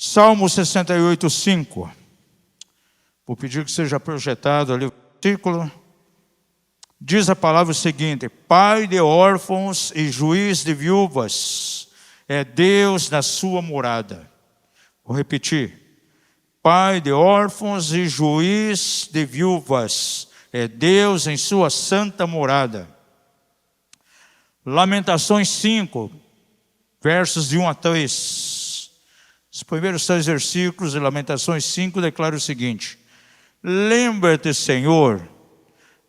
Salmo 68, 5. Vou pedir que seja projetado ali o versículo. Diz a palavra o seguinte: Pai de órfãos e juiz de viúvas, é Deus na sua morada. Vou repetir. Pai de órfãos e juiz de viúvas, é Deus em sua santa morada. Lamentações 5, versos de 1 a 3. Os primeiros 3 versículos de Lamentações 5 declaram o seguinte: Lembra-te, Senhor,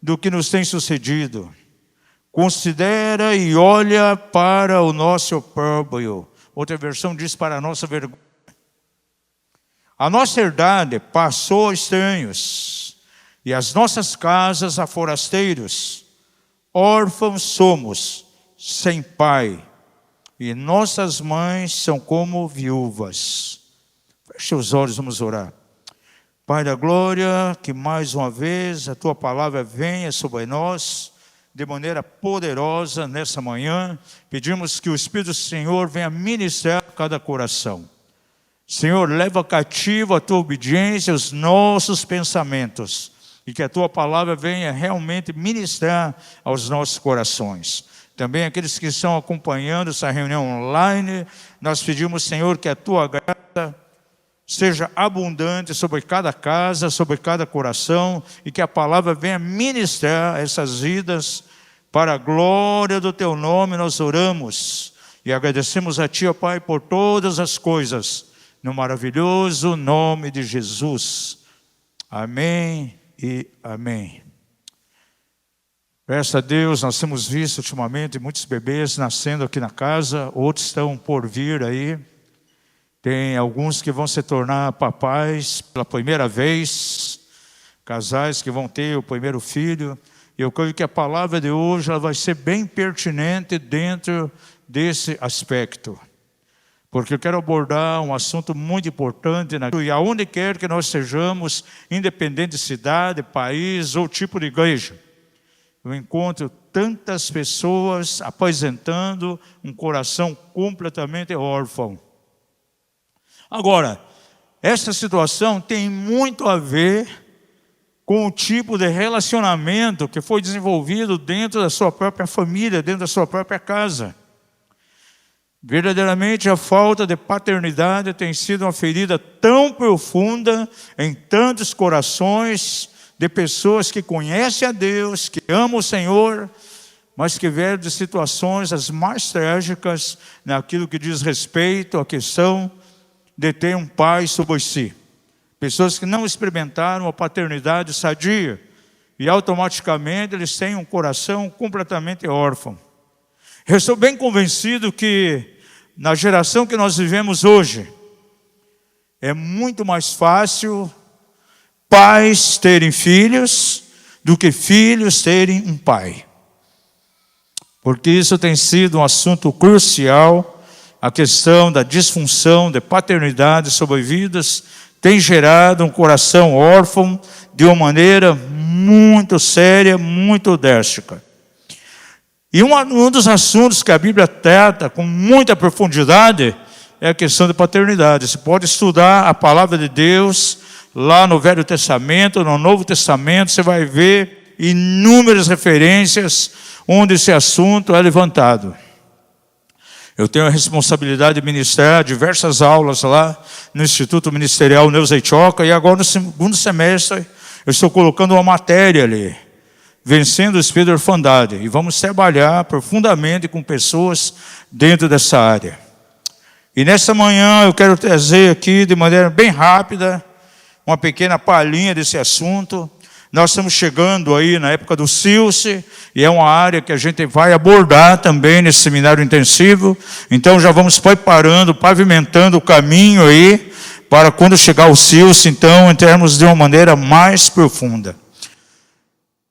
do que nos tem sucedido. Considera e olha para o nosso opróbrio. Outra versão diz: para a nossa vergonha. A nossa herdade passou a estranhos, e as nossas casas a forasteiros. Órfãos somos, sem pai, e nossas mães são como viúvas. Feche os olhos, vamos orar. Pai da glória, que mais uma vez a Tua palavra venha sobre nós de maneira poderosa nessa manhã. Pedimos que o Espírito do Senhor venha ministrar a cada coração. Senhor, leva cativo a Tua obediência, os nossos pensamentos, e que a Tua palavra venha realmente ministrar aos nossos corações. Também aqueles que estão acompanhando essa reunião online, nós pedimos, Senhor, que a Tua graça seja abundante sobre cada casa, sobre cada coração, e que a palavra venha ministrar essas vidas. Para a glória do Teu nome nós oramos e agradecemos a Ti, ó Pai, por todas as coisas, no maravilhoso nome de Jesus. Amém e amém. Graças a Deus, nós temos visto ultimamente muitos bebês nascendo aqui na casa, outros estão por vir aí. Tem alguns que vão se tornar papais pela primeira vez, casais que vão ter o primeiro filho. E eu creio que a palavra de hoje ela vai ser bem pertinente dentro desse aspecto. Porque eu quero abordar um assunto muito importante, e aonde quer que nós sejamos, independente de cidade, país ou tipo de igreja, eu encontro tantas pessoas apresentando um coração completamente órfão. Agora, essa situação tem muito a ver com o tipo de relacionamento que foi desenvolvido dentro da sua própria família, dentro da sua própria casa. Verdadeiramente a falta de paternidade tem sido uma ferida tão profunda em tantos corações de pessoas que conhecem a Deus, que amam o Senhor, mas que vieram de situações as mais trágicas naquilo que diz respeito à questão de ter um pai sobre si. Pessoas que não experimentaram a paternidade sadia e automaticamente eles têm um coração completamente órfão. Eu estou bem convencido que na geração que nós vivemos hoje, é muito mais fácil pais terem filhos do que filhos terem um pai. Porque isso tem sido um assunto crucial, a questão da disfunção de paternidade sobre vidas tem gerado um coração órfão de uma maneira muito séria, muito drástica. E um dos assuntos que a Bíblia trata com muita profundidade é a questão de paternidade. Você pode estudar a palavra de Deus lá no Velho Testamento, no Novo Testamento, você vai ver inúmeras referências onde esse assunto é levantado. Eu tenho a responsabilidade de ministrar diversas aulas lá no Instituto Ministerial Neuza Itioca, e agora no segundo semestre eu estou colocando uma matéria ali, Vencendo o Espírito da Orfandade, e vamos trabalhar profundamente com pessoas dentro dessa área. E nessa manhã eu quero trazer aqui de maneira bem rápida uma pequena palhinha desse assunto. Nós estamos chegando aí na época do Silce, e é uma área que a gente vai abordar também nesse seminário intensivo. Então já vamos preparando, pavimentando o caminho aí, para quando chegar o Silce, então entrarmos de uma maneira mais profunda.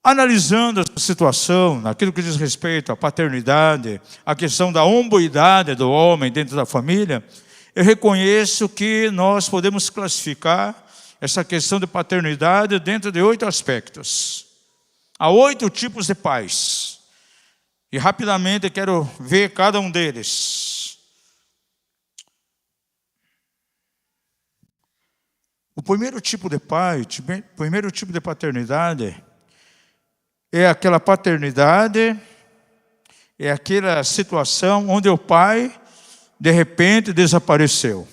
Analisando essa situação, naquilo que diz respeito à paternidade, a questão da hombridade do homem dentro da família, eu reconheço que nós podemos classificar essa questão de paternidade dentro de 8 aspectos. Há 8 tipos de pais. E rapidamente eu quero ver cada um deles. O primeiro tipo de pai, o primeiro tipo de paternidade é aquela paternidade, é aquela situação onde o pai, de repente, desapareceu.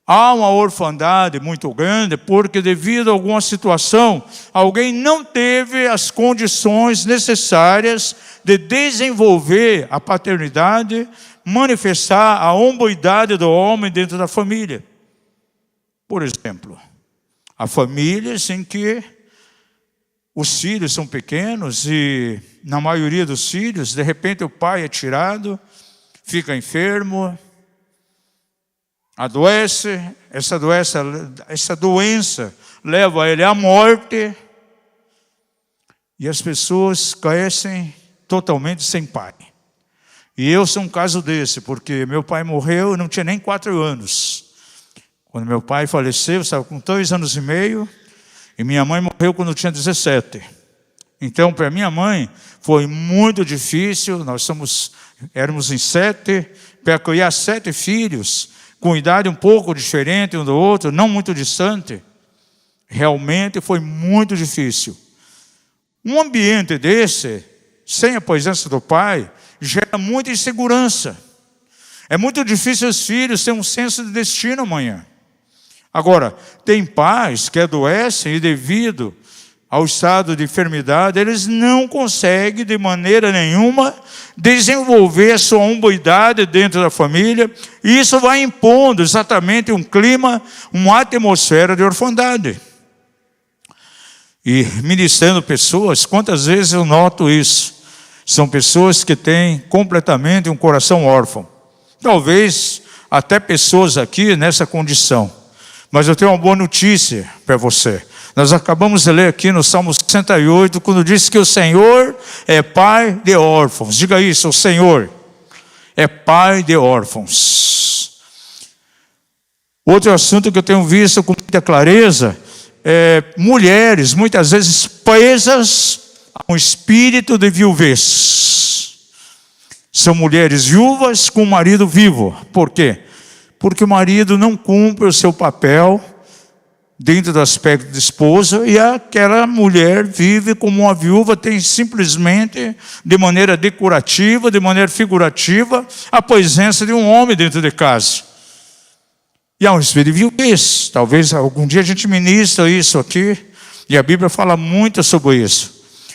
Há uma orfandade muito grande porque, devido a alguma situação, alguém não teve as condições necessárias de desenvolver a paternidade, manifestar a hombridade do homem dentro da família. Por exemplo, há famílias em que os filhos são pequenos e, na maioria dos filhos, de repente o pai é tirado, fica enfermo, adoece, essa doença leva ele à morte e as pessoas crescem totalmente sem pai. E eu sou um caso desse, porque meu pai morreu e não tinha nem 4 anos. Quando meu pai faleceu, eu estava com 2 anos e meio e minha mãe morreu quando eu tinha 17. Então, para minha mãe, foi muito difícil. Nós éramos em 7, para criar 7 filhos, com idade um pouco diferente um do outro, não muito distante. Realmente foi muito difícil. Um ambiente desse, sem a presença do pai, gera muita insegurança. É muito difícil os filhos terem um senso de destino amanhã. Agora, tem pais que adoecem e, devido ao estado de enfermidade, eles não conseguem de maneira nenhuma desenvolver a sua hombridade dentro da família, e isso vai impondo exatamente um clima, uma atmosfera de orfandade. E ministrando pessoas, quantas vezes eu noto isso? São pessoas que têm completamente um coração órfão. Talvez até pessoas aqui nessa condição. Mas eu tenho uma boa notícia para você. Nós acabamos de ler aqui no Salmo 68, quando diz que o Senhor é pai de órfãos. Diga isso, o Senhor é pai de órfãos. Outro assunto que eu tenho visto com muita clareza é mulheres, muitas vezes presas a um espírito de viuvez. São mulheres viúvas com o marido vivo. Por quê? Porque o marido não cumpre o seu papel dentro do aspecto de esposa, e aquela mulher vive como uma viúva, tem simplesmente, de maneira decorativa, de maneira figurativa, a presença de um homem dentro de casa. E há um espírito de viuvez. Talvez algum dia a gente ministre isso aqui, e a Bíblia fala muito sobre isso.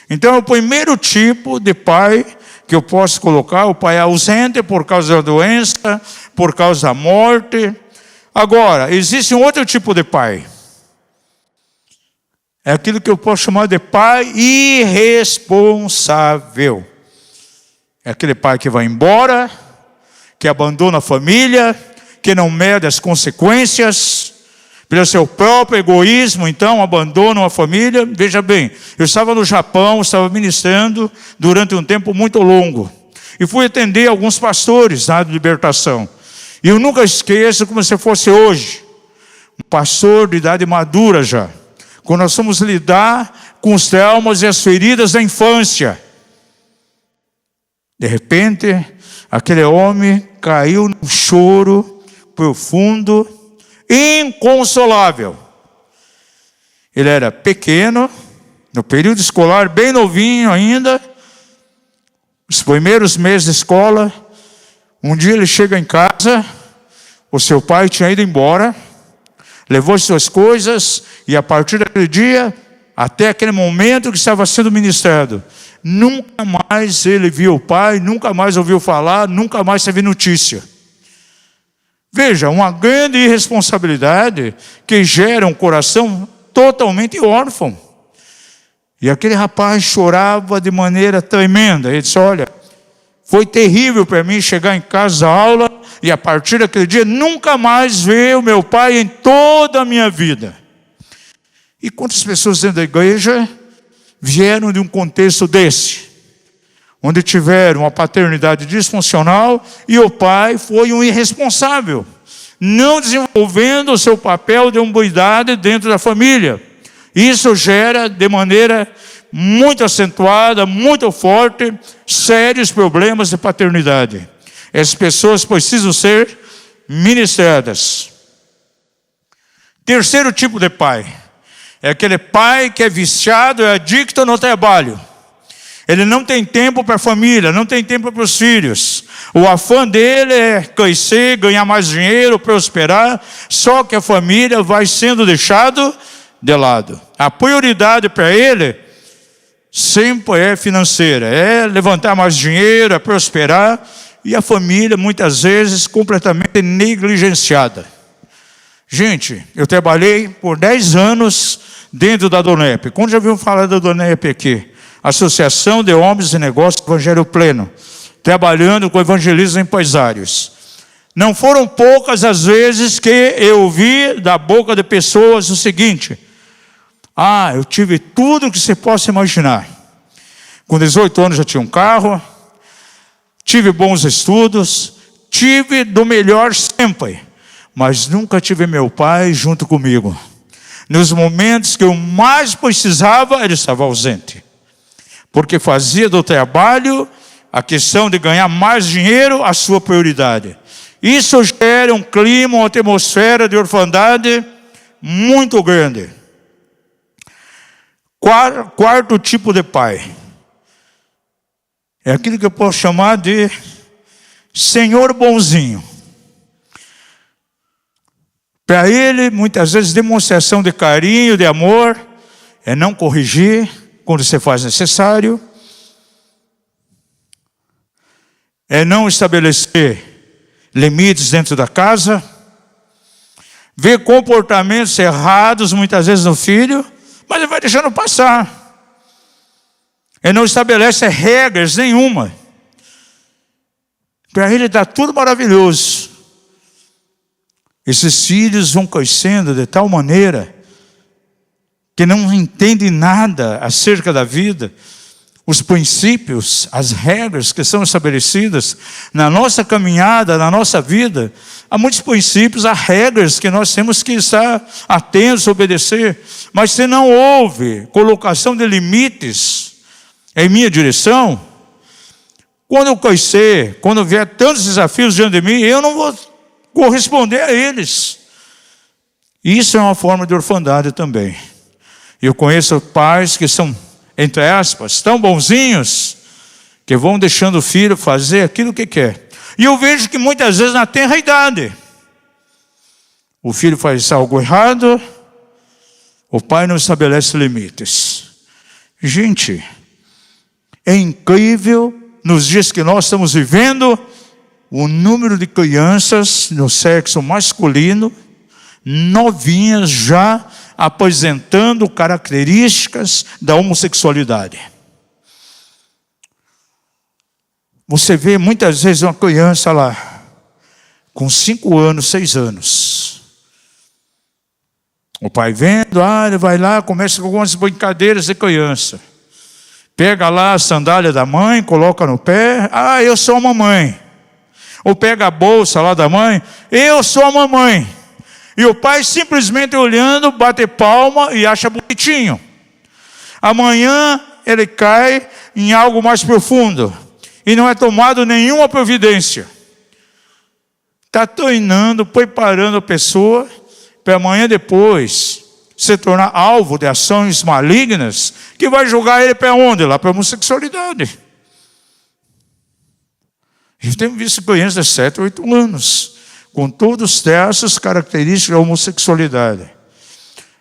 Então, é o primeiro tipo de pai que eu posso colocar: o pai ausente por causa da doença, por causa da morte. Agora, existe um outro tipo de pai. É aquilo que eu posso chamar de pai irresponsável. É aquele pai que vai embora, que abandona a família, que não mede as consequências, pelo seu próprio egoísmo, então abandona a família. Veja bem, eu estava no Japão, estava ministrando durante um tempo muito longo, e fui atender alguns pastores na libertação. E eu nunca esqueço, como se fosse hoje, um pastor de idade madura já, quando nós fomos lidar com os traumas e as feridas da infância. De repente, aquele homem caiu num choro profundo, inconsolável. Ele era pequeno, no período escolar, bem novinho ainda, os primeiros meses de escola. Um dia ele chega em casa, o seu pai tinha ido embora, levou as suas coisas, e a partir daquele dia, até aquele momento que estava sendo ministrado, nunca mais ele viu o pai, nunca mais ouviu falar, nunca mais teve notícia. Veja, uma grande irresponsabilidade que gera um coração totalmente órfão. E aquele rapaz chorava de maneira tremenda. Ele disse: olha, foi terrível para mim chegar em casa da aula e a partir daquele dia nunca mais ver o meu pai em toda a minha vida. E quantas pessoas dentro da igreja vieram de um contexto desse, onde tiveram uma paternidade disfuncional e o pai foi um irresponsável, não desenvolvendo o seu papel de hombridade dentro da família. Isso gera de maneira muito acentuada, muito forte, sérios problemas de paternidade. Essas pessoas precisam ser ministradas. Terceiro tipo de pai é aquele pai que é viciado, é adicto no trabalho. Ele não tem tempo para a família, não tem tempo para os filhos. O afã dele é crescer, ganhar mais dinheiro, prosperar, só que a família vai sendo deixada de lado. A prioridade para ele sempre é financeira, é levantar mais dinheiro, é prosperar, e a família muitas vezes completamente negligenciada. Gente, eu trabalhei por 10 anos dentro da Donep. Quando já viu falar da Donep aqui? Associação de Homens de Negócios Evangelho Pleno, trabalhando com evangelismo empresários. Não foram poucas as vezes que eu ouvi da boca de pessoas o seguinte: eu tive tudo que você possa imaginar. Com 18 anos já tinha um carro, tive bons estudos, tive do melhor sempre, mas nunca tive meu pai junto comigo. Nos momentos que eu mais precisava, ele estava ausente. Porque fazia do trabalho a questão de ganhar mais dinheiro a sua prioridade. Isso gera um clima, uma atmosfera de orfandade muito grande. Quarto tipo de pai é aquilo que eu posso chamar de senhor bonzinho. Para ele, muitas vezes, demonstração de carinho, de amor, é não corrigir quando se faz necessário, é não estabelecer limites dentro da casa, ver comportamentos errados muitas vezes no filho, mas ele vai deixando passar. Ele não estabelece regras nenhuma. Para ele está tudo maravilhoso. Esses filhos vão crescendo de tal maneira que não entendem nada acerca da vida, os princípios, as regras que são estabelecidas na nossa caminhada, na nossa vida. Há muitos princípios, há regras que nós temos que estar atentos, obedecer. Mas se não houve colocação de limites em minha direção, quando eu crescer, quando vier tantos desafios diante de mim, eu não vou corresponder a eles. Isso é uma forma de orfandade também. Eu conheço pais que são, entre aspas, tão bonzinhos, que vão deixando o filho fazer aquilo que quer. E eu vejo que muitas vezes na tenra idade, o filho faz algo errado, o pai não estabelece limites. Gente, é incrível, nos dias que nós estamos vivendo, o número de crianças no sexo masculino, novinhas já apresentando características da homossexualidade. Você vê muitas vezes uma criança lá, com 5 anos, 6 anos. O pai vendo, ele vai lá, começa com algumas brincadeiras de criança. Pega lá a sandália da mãe, coloca no pé, eu sou a mamãe. Ou pega a bolsa lá da mãe, eu sou a mamãe. E o pai simplesmente olhando, bate palma e acha bonitinho. Amanhã ele cai em algo mais profundo. E não é tomado nenhuma providência. Está treinando, preparando a pessoa para amanhã depois se tornar alvo de ações malignas, que vai jogar ele para onde? Lá para a homossexualidade. Eu tenho visto crianças de 7, 8 anos, com todos os traços, características da homossexualidade.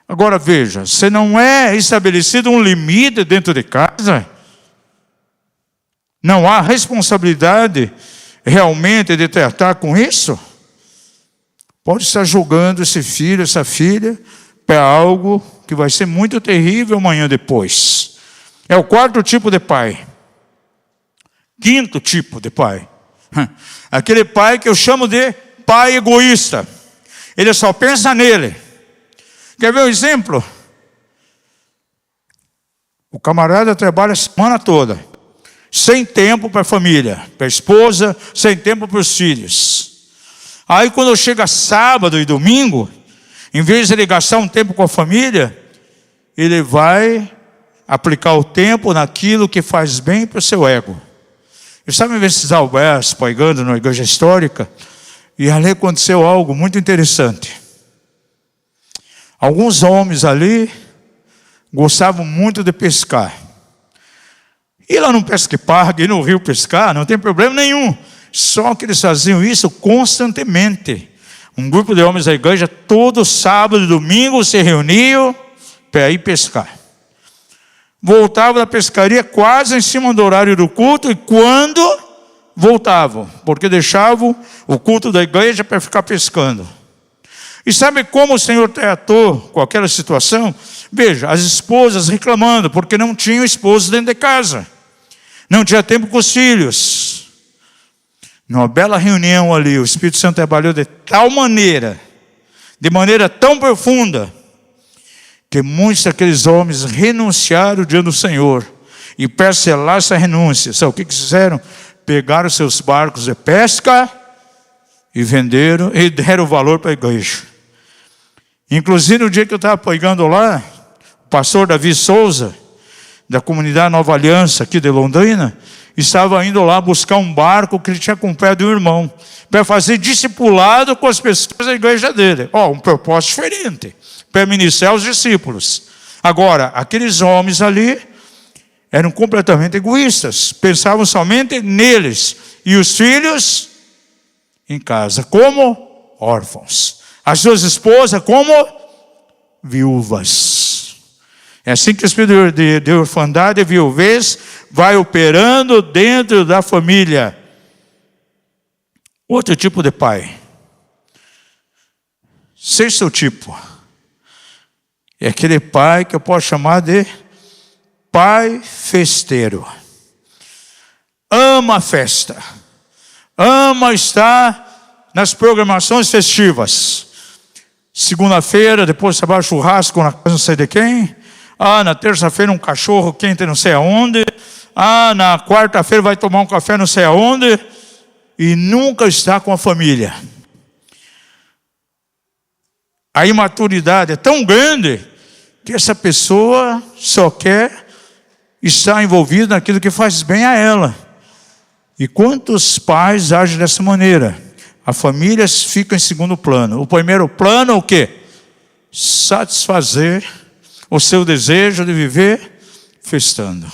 Agora veja, se não é estabelecido um limite dentro de casa, não há responsabilidade realmente de tratar com isso, pode estar jogando esse filho, essa filha, para algo que vai ser muito terrível amanhã depois. É o quarto tipo de pai. Quinto tipo de pai. Aquele pai que eu chamo de pai egoísta. Ele só pensa nele. Quer ver um exemplo? O camarada trabalha a semana toda, sem tempo para a família, para a esposa, sem tempo para os filhos. Aí quando chega sábado e domingo, em vez de ele gastar um tempo com a família, ele vai aplicar o tempo naquilo que faz bem para o seu ego. Eu estava em Vences Alberto, pregando na igreja histórica, e ali aconteceu algo muito interessante. Alguns homens ali gostavam muito de pescar. Ir lá no Pesca e Pague, ir no rio pescar, não tem problema nenhum. Só que eles faziam isso constantemente. Um grupo de homens da igreja, todo sábado e domingo, se reuniam para ir pescar. Voltavam da pescaria quase em cima do horário do culto, e quando voltavam, porque deixavam o culto da igreja para ficar pescando. E sabe como o Senhor tratou com aquela situação? Veja, as esposas reclamando, porque não tinham esposo dentro de casa. Não tinha tempo com os filhos. Numa bela reunião ali, o Espírito Santo trabalhou de tal maneira, de maneira tão profunda, que muitos daqueles homens renunciaram diante do Senhor. E para selar essa renúncia, sabe o que fizeram? Pegaram seus barcos de pesca e venderam e deram valor para a igreja. Inclusive, no dia que eu estava pregando lá, o pastor Davi Souza, da comunidade Nova Aliança, aqui de Londrina, estava indo lá buscar um barco que ele tinha comprado de um irmão, para fazer discipulado com as pessoas da igreja dele. Um propósito diferente, para ministrar os discípulos. Agora, aqueles homens ali eram completamente egoístas, pensavam somente neles, e os filhos em casa, como órfãos. As suas esposas como viúvas. É assim que o espírito de orfandade e viuvez vai operando dentro da família. Outro tipo de pai. Sexto tipo. É aquele pai que eu posso chamar de pai festeiro. Ama a festa. Ama estar nas programações festivas. Segunda-feira, depois do trabalho, churrasco na casa não sei de quem. Na terça-feira um cachorro quente não sei aonde. Na quarta-feira vai tomar um café não sei aonde. E nunca está com a família. A imaturidade é tão grande que essa pessoa só quer estar envolvida naquilo que faz bem a ela. E quantos pais agem dessa maneira? A família fica em segundo plano. O primeiro plano é o quê? Satisfazer o seu desejo de viver festando.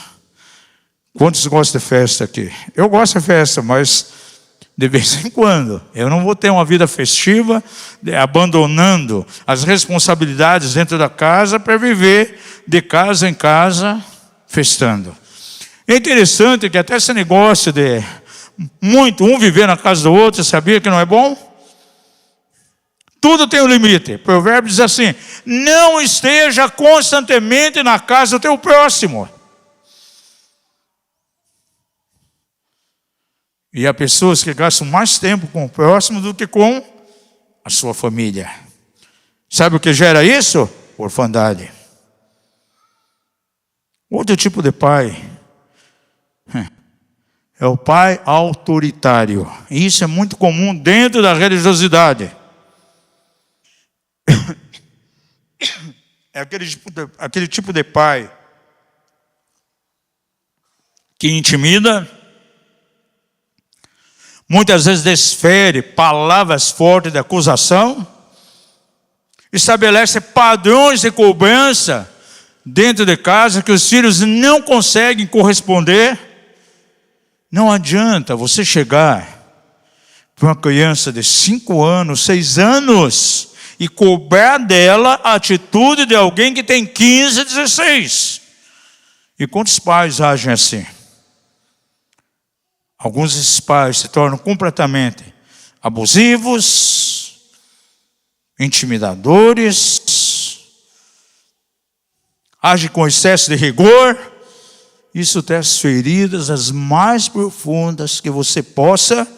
Quantos gostam de festa aqui? Eu gosto de festa, mas de vez em quando. Eu não vou ter uma vida festiva, abandonando as responsabilidades dentro da casa para viver de casa em casa festando. É interessante que até esse negócio de um viver na casa do outro, sabia que não é bom? Tudo tem um limite. Provérbios diz assim: não esteja constantemente na casa do teu próximo. E há pessoas que gastam mais tempo com o próximo do que com a sua família. Sabe o que gera isso? Orfandade. Outro tipo de pai é o pai autoritário. Isso é muito comum dentro da religiosidade. É aquele tipo de pai que intimida, muitas vezes desfere palavras fortes de acusação, estabelece padrões de cobrança dentro de casa que os filhos não conseguem corresponder. Não adianta você chegar para uma criança de 5 anos, 6 anos e cobrar dela a atitude de alguém que tem 15, 16. E quantos pais agem assim? Alguns desses pais se tornam completamente abusivos, intimidadores, agem com excesso de rigor. Isso traz feridas as mais profundas que você possa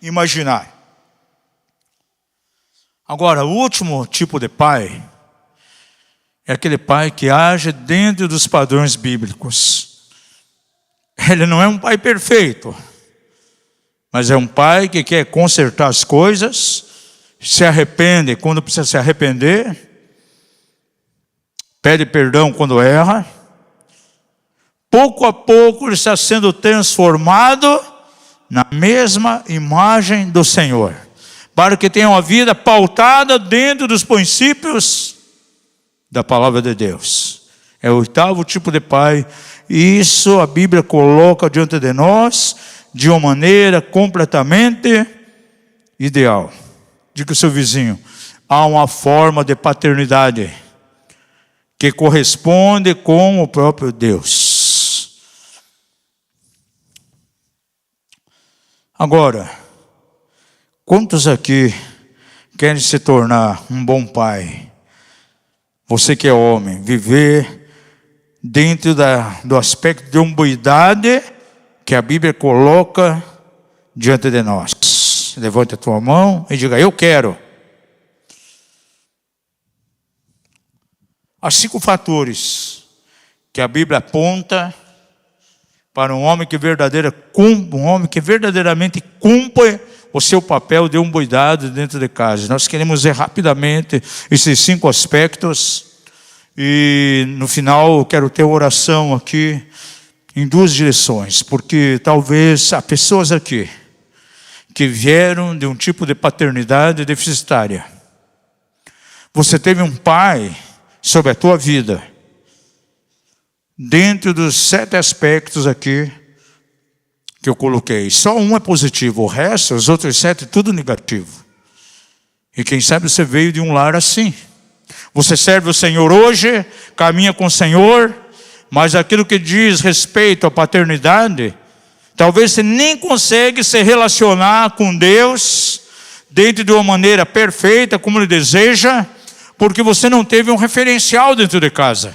imaginar. Agora, o último tipo de pai é aquele pai que age dentro dos padrões bíblicos. Ele não é um pai perfeito, mas é um pai que quer consertar as coisas, se arrepende quando precisa se arrepender, pede perdão quando erra. Pouco a pouco ele está sendo transformado na mesma imagem do Senhor. para que tenham uma vida pautada dentro dos princípios da palavra de Deus. É o oitavo tipo de pai. E isso a Bíblia coloca diante de nós de uma maneira completamente ideal. Diga ao seu vizinho: há uma forma de paternidade que corresponde com o próprio Deus. Agora, quantos aqui querem se tornar um bom pai? Você que é homem, viver dentro do aspecto de hombridade que a Bíblia coloca diante de nós. Levante a tua mão e diga: eu quero. Há 5 fatores que a Bíblia aponta para um homem que verdadeiramente cumpre o seu papel de hombridade dentro de casa. Nós queremos ver rapidamente esses 5 aspectos. E no final eu quero ter oração aqui em 2 direções, porque talvez há pessoas aqui que vieram de um tipo de paternidade deficitária. Você teve um pai sobre a tua vida, dentro dos 7 aspectos aqui que eu coloquei. Só um é positivo, o resto, os outros 7, tudo negativo. E quem sabe você veio de um lar assim. Você serve o Senhor hoje, caminha com o Senhor, mas aquilo que diz respeito à paternidade, talvez você nem consegue se relacionar com Deus dentro de uma maneira perfeita, como Ele deseja, porque você não teve um referencial dentro de casa.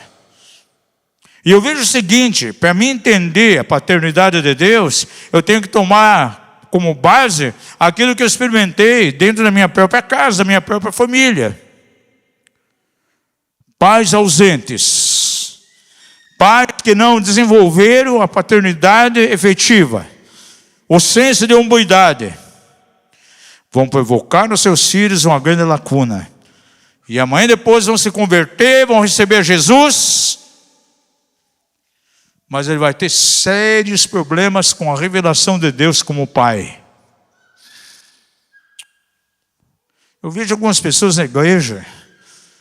E eu vejo o seguinte: para mim entender a paternidade de Deus, eu tenho que tomar como base aquilo que eu experimentei dentro da minha própria casa, da minha própria família. Pais ausentes, pais que não desenvolveram a paternidade efetiva, o senso de hombridade, vão provocar nos seus filhos uma grande lacuna. E amanhã depois vão se converter, vão receber Jesus, mas ele vai ter sérios problemas com a revelação de Deus como pai. Eu vejo algumas pessoas na igreja,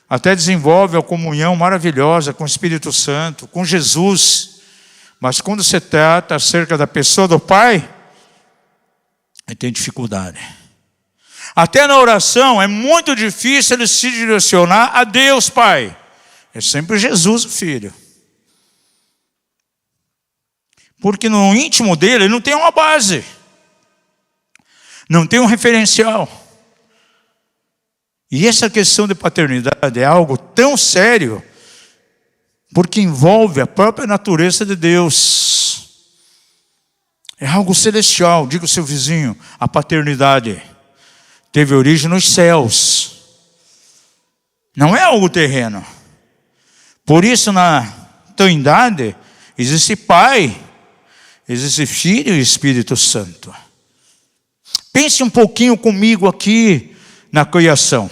até desenvolvem a comunhão maravilhosa com o Espírito Santo, com Jesus, mas quando se trata acerca da pessoa do pai, ele tem dificuldade. Até na oração é muito difícil ele se direcionar a Deus Pai. É sempre Jesus o Filho. Porque no íntimo dele, ele não tem uma base. Não tem um referencial. E essa questão de paternidade é algo tão sério, porque envolve a própria natureza de Deus. É algo celestial. Diga ao seu vizinho: a paternidade teve origem nos céus. Não é algo terreno. Por isso na Trindade existe Pai, existe Filho e Espírito Santo. Pense um pouquinho comigo aqui na criação.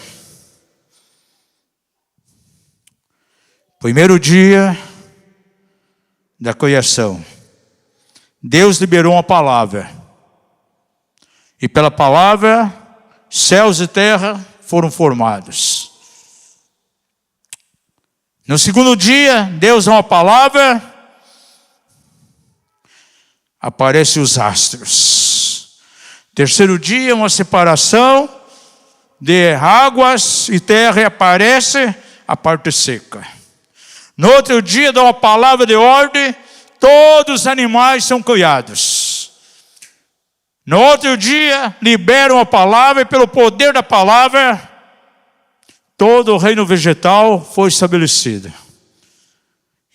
Primeiro dia da criação, Deus liberou uma palavra. E pela palavra, céus e terra foram formados. No segundo dia, Deus dá uma palavra, aparecem os astros. Terceiro dia, uma separação de águas e terra, e aparece a parte seca. No outro dia, dá uma palavra de ordem, todos os animais são criados. No outro dia, liberam a palavra, e pelo poder da palavra, todo o reino vegetal foi estabelecido.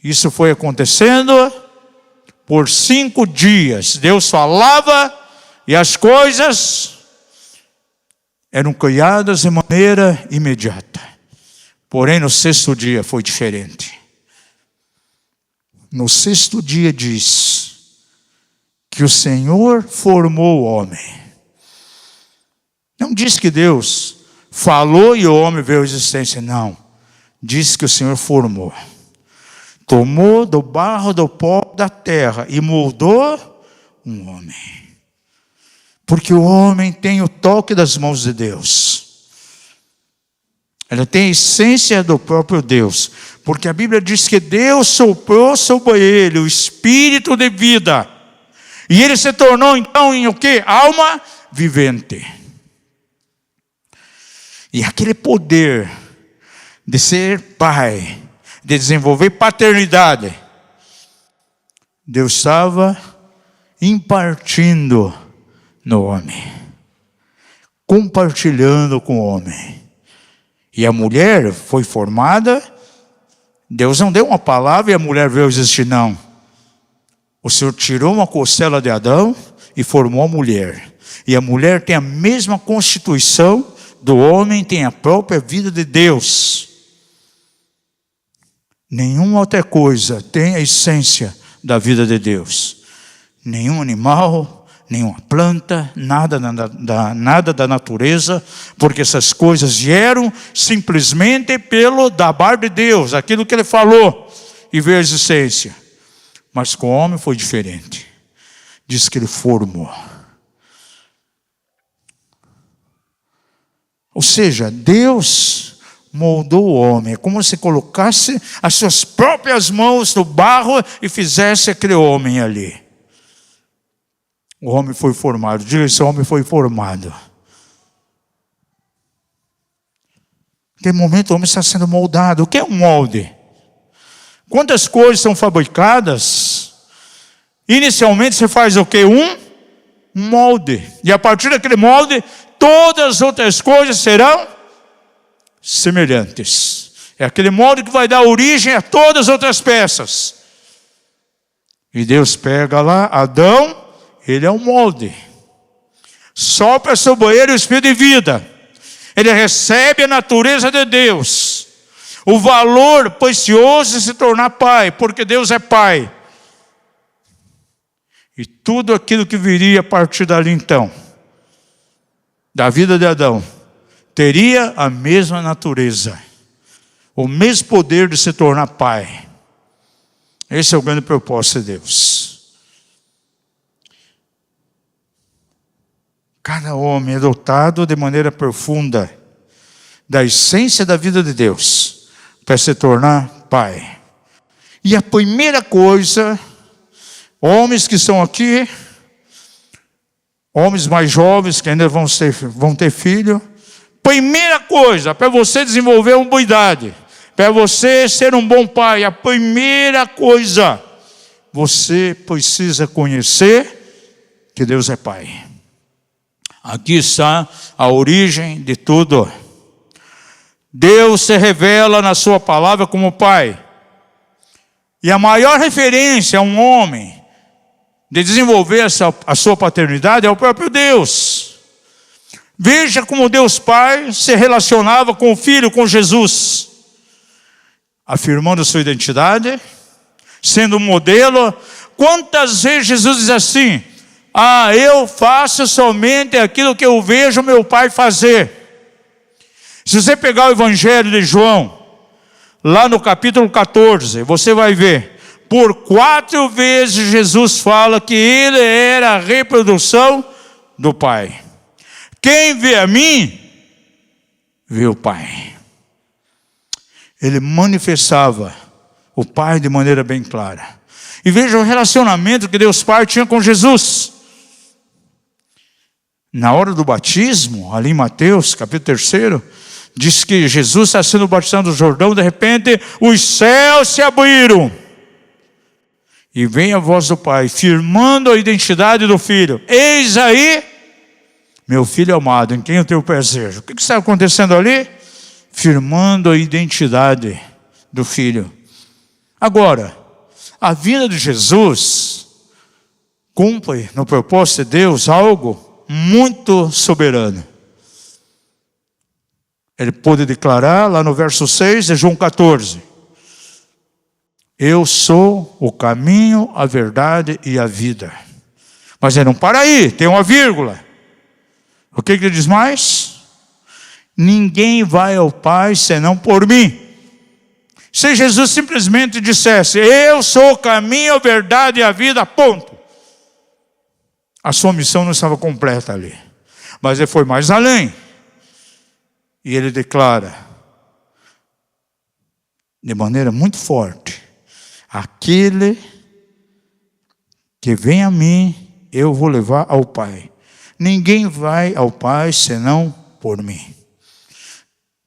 Isso foi acontecendo por 5 dias. Deus falava e as coisas eram criadas de maneira imediata. Porém, no 6º dia foi diferente. No 6º dia diz que o Senhor formou o homem. Não diz que Deus falou e o homem veio à existência. Não. Diz que o Senhor formou. Tomou do barro do pó da terra e moldou um homem. Porque o homem tem o toque das mãos de Deus. Ela tem a essência do próprio Deus. Porque a Bíblia diz que Deus soprou sobre ele o espírito de vida. E ele se tornou então em o quê? Alma vivente. E aquele poder de ser pai, de desenvolver paternidade, Deus estava impartindo no homem, compartilhando com o homem. E a mulher foi formada. Deus não deu uma palavra e a mulher veio existir, não. O Senhor tirou uma costela de Adão e formou a mulher. E a mulher tem a mesma constituição do homem, tem a própria vida de Deus. Nenhuma outra coisa tem a essência da vida de Deus. Nenhum animal, nenhuma planta, nada da natureza, porque essas coisas vieram simplesmente pelo dar de Deus, aquilo que Ele falou, e veio a existência. Mas com o homem foi diferente. Diz que Ele formou. Ou seja, Deus moldou o homem. É como se colocasse as suas próprias mãos no barro e fizesse aquele homem ali. O homem foi formado. Diga, esse homem foi formado. Naquele momento o homem está sendo moldado. O que é um molde? Quantas coisas são fabricadas? Inicialmente você faz o quê? Um molde. E a partir daquele molde, todas as outras coisas serão semelhantes. É aquele molde que vai dar origem a todas as outras peças. E Deus pega lá Adão. Ele é um molde. Sopra sobre ele o espírito de vida. Ele recebe a natureza de Deus. O valor precioso de se tornar pai, porque Deus é pai. E tudo aquilo que viria a partir dali então, da vida de Adão, teria a mesma natureza. O mesmo poder de se tornar pai. Esse é o grande propósito de Deus. Cada homem é dotado de maneira profunda da essência da vida de Deus para se tornar pai. E a primeira coisa, homens que estão aqui, homens mais jovens que ainda vão ter filho, primeira coisa, para você desenvolver uma boa idade, para você ser um bom pai, a primeira coisa, você precisa conhecer que Deus é pai. Aqui está a origem de tudo. Deus se revela na sua palavra como pai. E a maior referência a um homem de desenvolver a sua paternidade é o próprio Deus. Veja como Deus Pai se relacionava com o Filho, com Jesus. Afirmando sua identidade, sendo um modelo. Quantas vezes Jesus diz assim: eu faço somente aquilo que eu vejo meu Pai fazer. Se você pegar o Evangelho de João, lá no capítulo 14, você vai ver, por 4 vezes Jesus fala que ele era a reprodução do Pai. Quem vê a mim, vê o Pai. Ele manifestava o Pai de maneira bem clara. E veja o relacionamento que Deus Pai tinha com Jesus. Na hora do batismo, ali em Mateus, capítulo 3, diz que Jesus está sendo batizado no Jordão, de repente os céus se abriram. E vem a voz do Pai, firmando a identidade do Filho. Eis aí, meu Filho amado, em quem eu tenho prazer. O que está acontecendo ali? Firmando a identidade do Filho. Agora, a vinda de Jesus cumpre no propósito de Deus algo muito soberano. Ele pôde declarar lá no verso 6 de João 14: eu sou o caminho, a verdade e a vida. Mas ele não para aí, tem uma vírgula. O que ele diz mais? Ninguém vai ao Pai senão por mim. Se Jesus simplesmente dissesse: eu sou o caminho, a verdade e a vida, ponto. a sua missão não estava completa ali. Mas ele foi mais além. E ele declara, de maneira muito forte, aquele que vem a mim, eu vou levar ao Pai. Ninguém vai ao Pai senão por mim.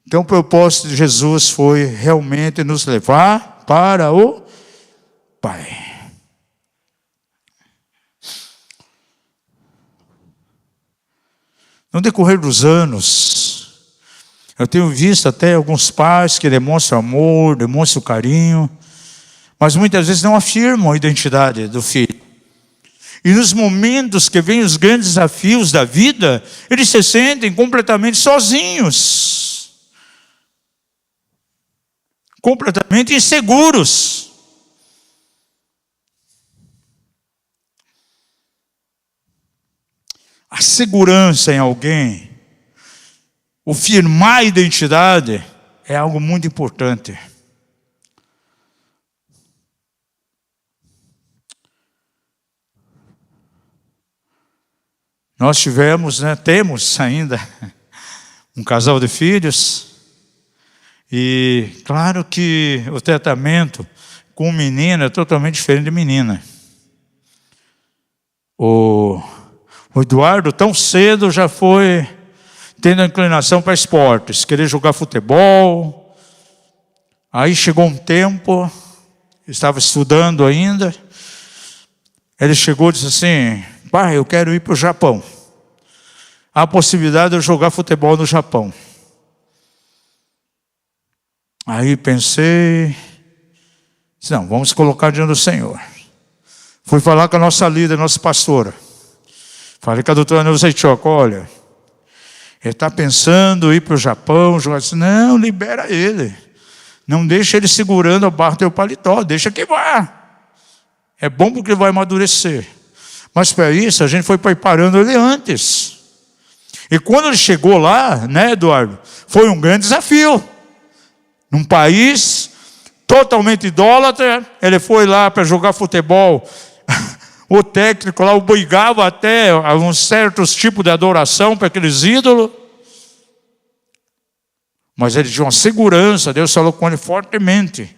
Então o propósito de Jesus foi realmente nos levar para o Pai. No decorrer dos anos, eu tenho visto até alguns pais que demonstram amor, demonstram carinho, mas muitas vezes não afirmam a identidade do filho. E nos momentos que vêm os grandes desafios da vida, eles se sentem completamente sozinhos, completamente inseguros. A segurança em alguém, o firmar a identidade, é algo muito importante. Nós temos ainda um casal de filhos, e claro que o tratamento com menina é totalmente diferente de menina. O Eduardo tão cedo já foi tendo a inclinação para esportes, querer jogar futebol. Aí chegou um tempo, estava estudando ainda, ele chegou e disse assim, pai, eu quero ir para o Japão. Há a possibilidade de eu jogar futebol no Japão. Aí pensei, disse, não, vamos colocar diante do Senhor. Fui falar com a nossa líder, nossa pastora. Falei com a doutora Neuza Itioca, olha, ele está pensando em ir para o Japão, jogar assim, não, libera ele. Não deixa ele segurando a barra do teu paletó, deixa que vá. É bom porque ele vai amadurecer. Mas para isso, a gente foi preparando ele antes. E quando ele chegou lá, né, Eduardo, foi um grande desafio. Num país totalmente idólatra, ele foi lá para jogar futebol. O técnico lá obrigava até a um certos tipos de adoração para aqueles ídolos. Mas ele tinha uma segurança, Deus falou com ele fortemente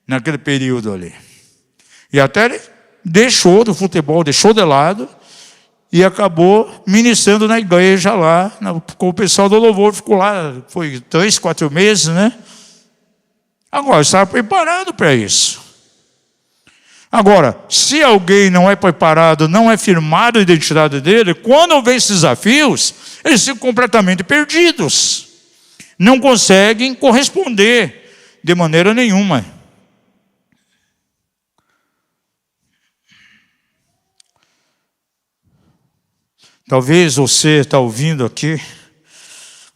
naquele período ali. E até ele deixou do futebol, deixou de lado e acabou ministrando na igreja lá, com o pessoal do louvor, ficou lá, foi 3, 4 meses, né? Agora, estava preparado para isso. Agora, se alguém não é preparado, não é firmado a identidade dele, quando vem esses desafios, eles ficam completamente perdidos. Não conseguem corresponder de maneira nenhuma. Talvez você está ouvindo aqui,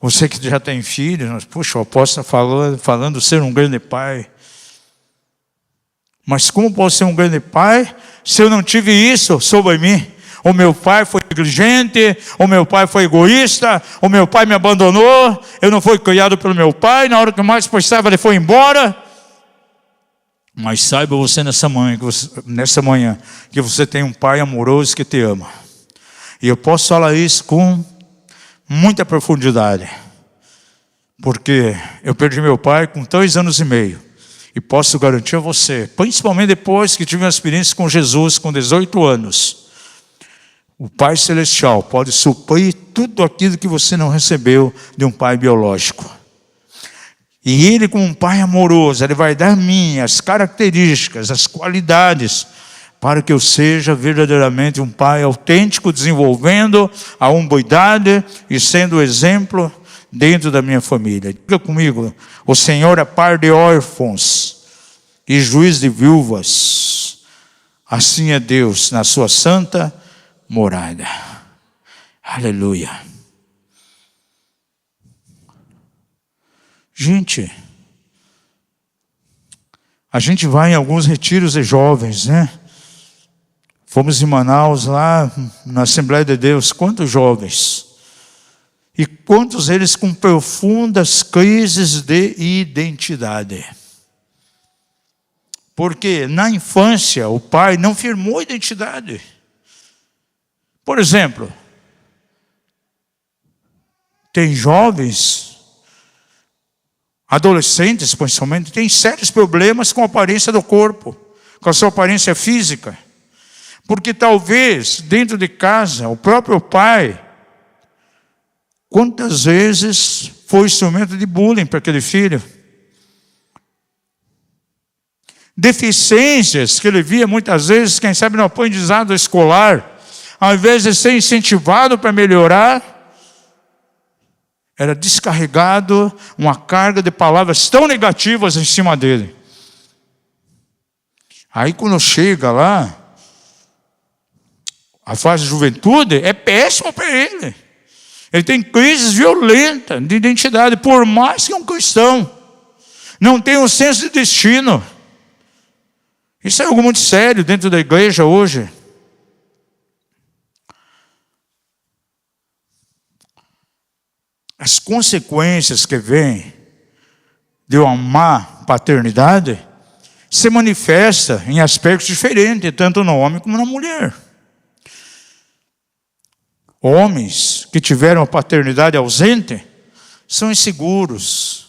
você que já tem filhos, mas, puxa, o apóstolo está falando ser um grande pai. Mas como posso ser um grande pai se eu não tive isso sobre mim? O meu pai foi negligente, o meu pai foi egoísta, o meu pai me abandonou, eu não fui criado pelo meu pai, na hora que mais precisava ele foi embora. Mas saiba você nessa manhã que você tem um pai amoroso que te ama. E eu posso falar isso com muita profundidade, porque eu perdi meu pai com 3 anos e meio. E posso garantir a você, principalmente depois que tive uma experiência com Jesus com 18 anos, o Pai Celestial pode suprir tudo aquilo que você não recebeu de um pai biológico. E Ele, como um pai amoroso, Ele vai dar a mim as características, as qualidades, para que eu seja verdadeiramente um pai autêntico, desenvolvendo a hombridade e sendo exemplo dentro da minha família. Diga comigo, o Senhor é pai de órfãos e juiz de viúvas. Assim é Deus na sua santa morada. Aleluia. Gente, a gente vai em alguns retiros de jovens, né? Fomos em Manaus lá, na Assembleia de Deus, quantos jovens? E quantos eles com profundas crises de identidade. Porque na infância o pai não firmou a identidade. Por exemplo, tem jovens, adolescentes principalmente, têm sérios problemas com a aparência do corpo, com a sua aparência física. Porque talvez dentro de casa, o próprio pai, quantas vezes foi instrumento de bullying para aquele filho? Deficiências que ele via muitas vezes, quem sabe no aprendizado escolar, ao invés de ser incentivado para melhorar, era descarregado uma carga de palavras tão negativas em cima dele. Aí quando chega lá, a fase de juventude é péssimo para ele. Ele tem crises violentas de identidade, por mais que é um cristão. Não tem um senso de destino. Isso é algo muito sério dentro da igreja hoje. As consequências que vêm de uma má paternidade se manifesta em aspectos diferentes, tanto no homem como na mulher. Homens que tiveram a paternidade ausente são inseguros,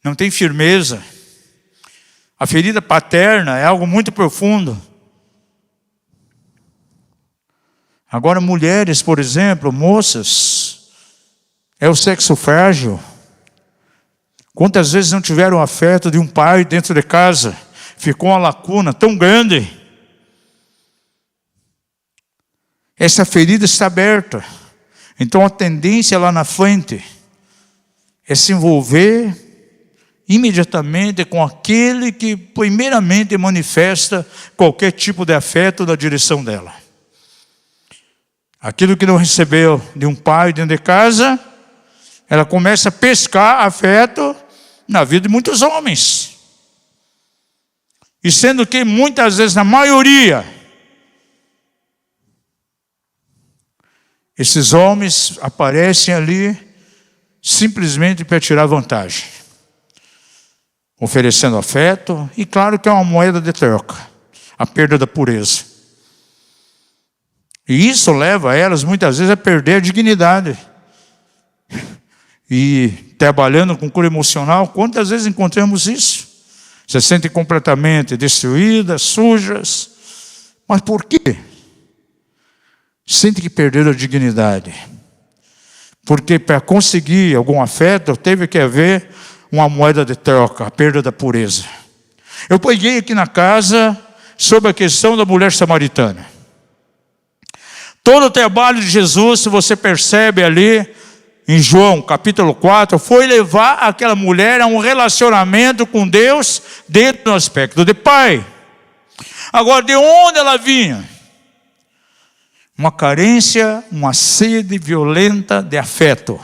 não têm firmeza. A ferida paterna é algo muito profundo. Agora, mulheres, por exemplo, moças, é o sexo frágil. Quantas vezes não tiveram o afeto de um pai dentro de casa? Ficou uma lacuna tão grande. Essa ferida está aberta. Então a tendência lá na frente é se envolver imediatamente com aquele que primeiramente manifesta qualquer tipo de afeto na direção dela. Aquilo que não recebeu de um pai dentro de casa, ela começa a pescar afeto na vida de muitos homens. E sendo que muitas vezes, na maioria, esses homens aparecem ali simplesmente para tirar vantagem. Oferecendo afeto, e claro que é uma moeda de troca, a perda da pureza. E isso leva elas muitas vezes a perder a dignidade. E trabalhando com cura emocional, quantas vezes encontramos isso? Se sentem completamente destruídas, sujas. Mas por quê? Sentem que perderam a dignidade. Porque para conseguir algum afeto, teve que haver uma moeda de troca, a perda da pureza. Eu peguei aqui na casa sobre a questão da mulher samaritana. Todo o trabalho de Jesus, se você percebe ali, em João capítulo 4, foi levar aquela mulher a um relacionamento com Deus dentro do aspecto de pai. Agora, de onde ela vinha? Uma carência, uma sede violenta de afeto.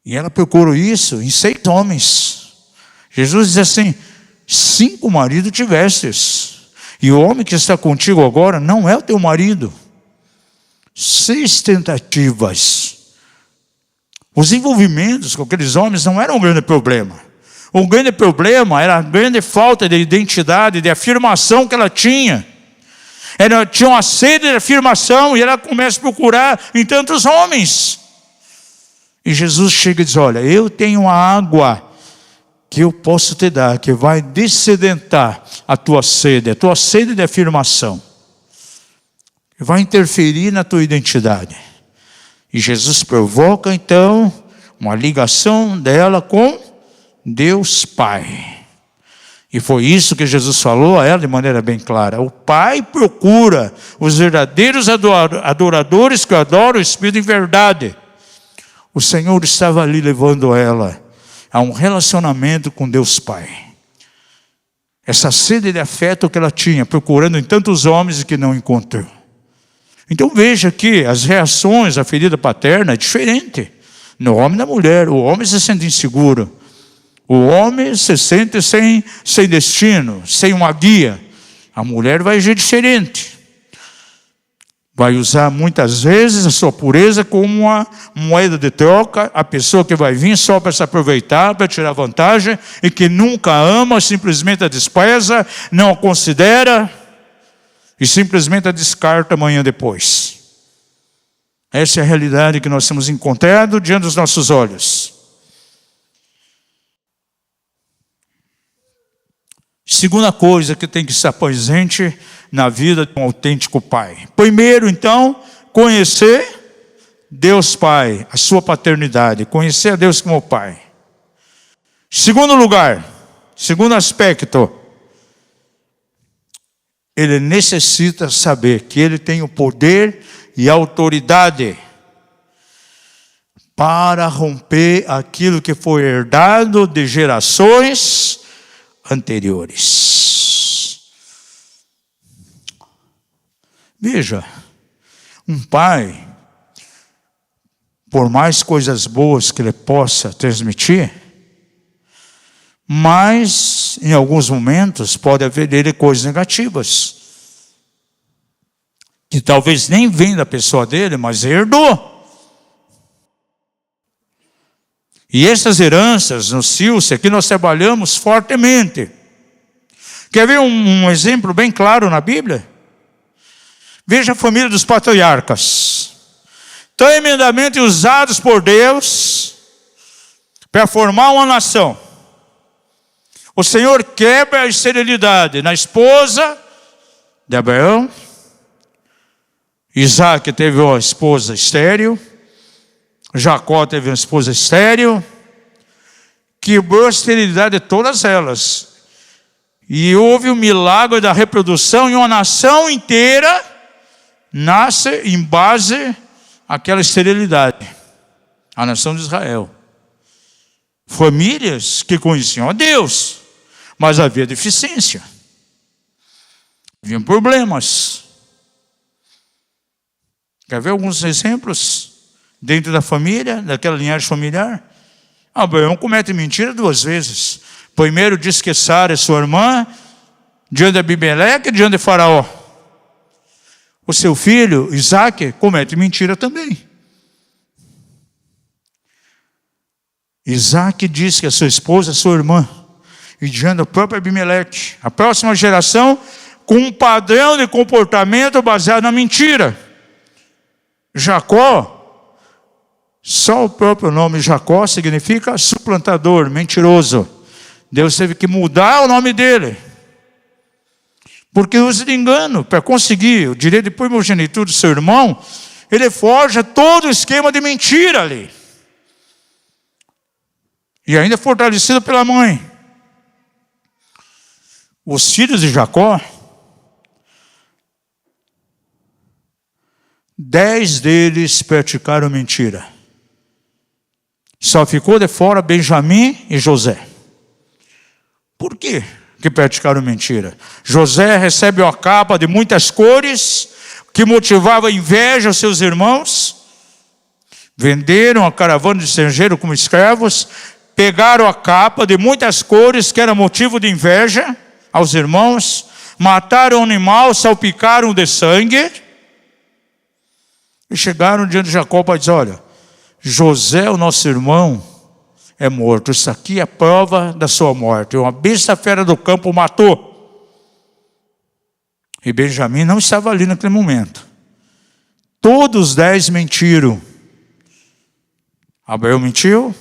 E ela procurou isso em 6 homens. Jesus diz assim: 5 maridos tivestes, e o homem que está contigo agora não é o teu marido. 6 tentativas. Os envolvimentos com aqueles homens não eram um grande problema. O grande problema era a grande falta de identidade, de afirmação que ela tinha. Ela tinha uma sede de afirmação e ela começa a procurar em tantos homens. E Jesus chega e diz: olha, eu tenho uma água que eu posso te dar, que vai dessedentar a tua sede de afirmação. Vai interferir na tua identidade. E Jesus provoca então uma ligação dela com Deus Pai. E foi isso que Jesus falou a ela de maneira bem clara. O Pai procura os verdadeiros adoradores que adoram o Espírito em verdade. O Senhor estava ali levando ela a um relacionamento com Deus Pai. Essa sede de afeto que ela tinha, procurando em tantos homens e que não encontrou. Então veja que as reações à ferida paterna é diferente no homem e na mulher. O homem se sente inseguro. O homem se sente sem destino, sem uma guia. A mulher vai agir diferente. Vai usar muitas vezes a sua pureza como uma moeda de troca. A pessoa que vai vir só para se aproveitar, para tirar vantagem, e que nunca ama, simplesmente a despreza, não a considera. e simplesmente a descarta amanhã depois. Essa é a realidade que nós temos encontrado diante dos nossos olhos. Segunda coisa que tem que estar presente na vida de um autêntico pai. Primeiro, então, conhecer Deus Pai, a sua paternidade, conhecer a Deus como Pai. Segundo lugar, segundo aspecto, ele necessita saber que ele tem o poder e a autoridade para romper aquilo que foi herdado de gerações anteriores. Veja, um pai, por mais coisas boas que ele possa transmitir, mas em alguns momentos pode haver dele coisas negativas, que talvez nem vem da pessoa dele, mas herdou. E essas heranças no Silce, aqui nós trabalhamos fortemente. Quer ver um exemplo bem claro na Bíblia? Veja a família dos patriarcas, tremendamente usados por Deus para formar uma nação. O Senhor quebra a esterilidade na esposa de Abraão. Isaac teve uma esposa estéril. Jacó teve uma esposa estéril. Quebrou a esterilidade de todas elas. E houve o milagre da reprodução, e uma nação inteira nasce em base àquela esterilidade. A nação de Israel. Famílias que conheciam a Deus, mas havia deficiência. Havia problemas. Quer ver alguns exemplos dentro da família, daquela linhagem familiar? Abraão comete mentira 2 vezes. Primeiro diz que Sara é sua irmã, diante de Abimeleque e diante de Faraó. O seu filho, Isaac, comete mentira também. Isaac diz que a sua esposa é sua irmã, e diante do próprio Abimeleque. A próxima geração, com um padrão de comportamento baseado na mentira. Jacó, só o próprio nome Jacó significa suplantador, mentiroso. Deus teve que mudar o nome dele, porque usa de engano para conseguir o direito de primogenitura do seu irmão. Ele forja todo o esquema de mentira ali, e ainda fortalecido pela mãe. Os filhos de Jacó, 10 deles praticaram mentira. Só ficou de fora Benjamim e José. Por quê que praticaram mentira? José recebe uma capa de muitas cores, que motivava inveja aos seus irmãos. Venderam a caravana de estrangeiro como escravos. Pegaram a capa de muitas cores, que era motivo de inveja aos irmãos. Mataram o animal, salpicaram de sangue. E chegaram diante de Jacó para dizer: olha, José, o nosso irmão, é morto. Isso aqui é a prova da sua morte. Uma besta fera do campo o matou. E Benjamim não estava ali naquele momento. Todos os 10 mentiram. Abraão mentiu.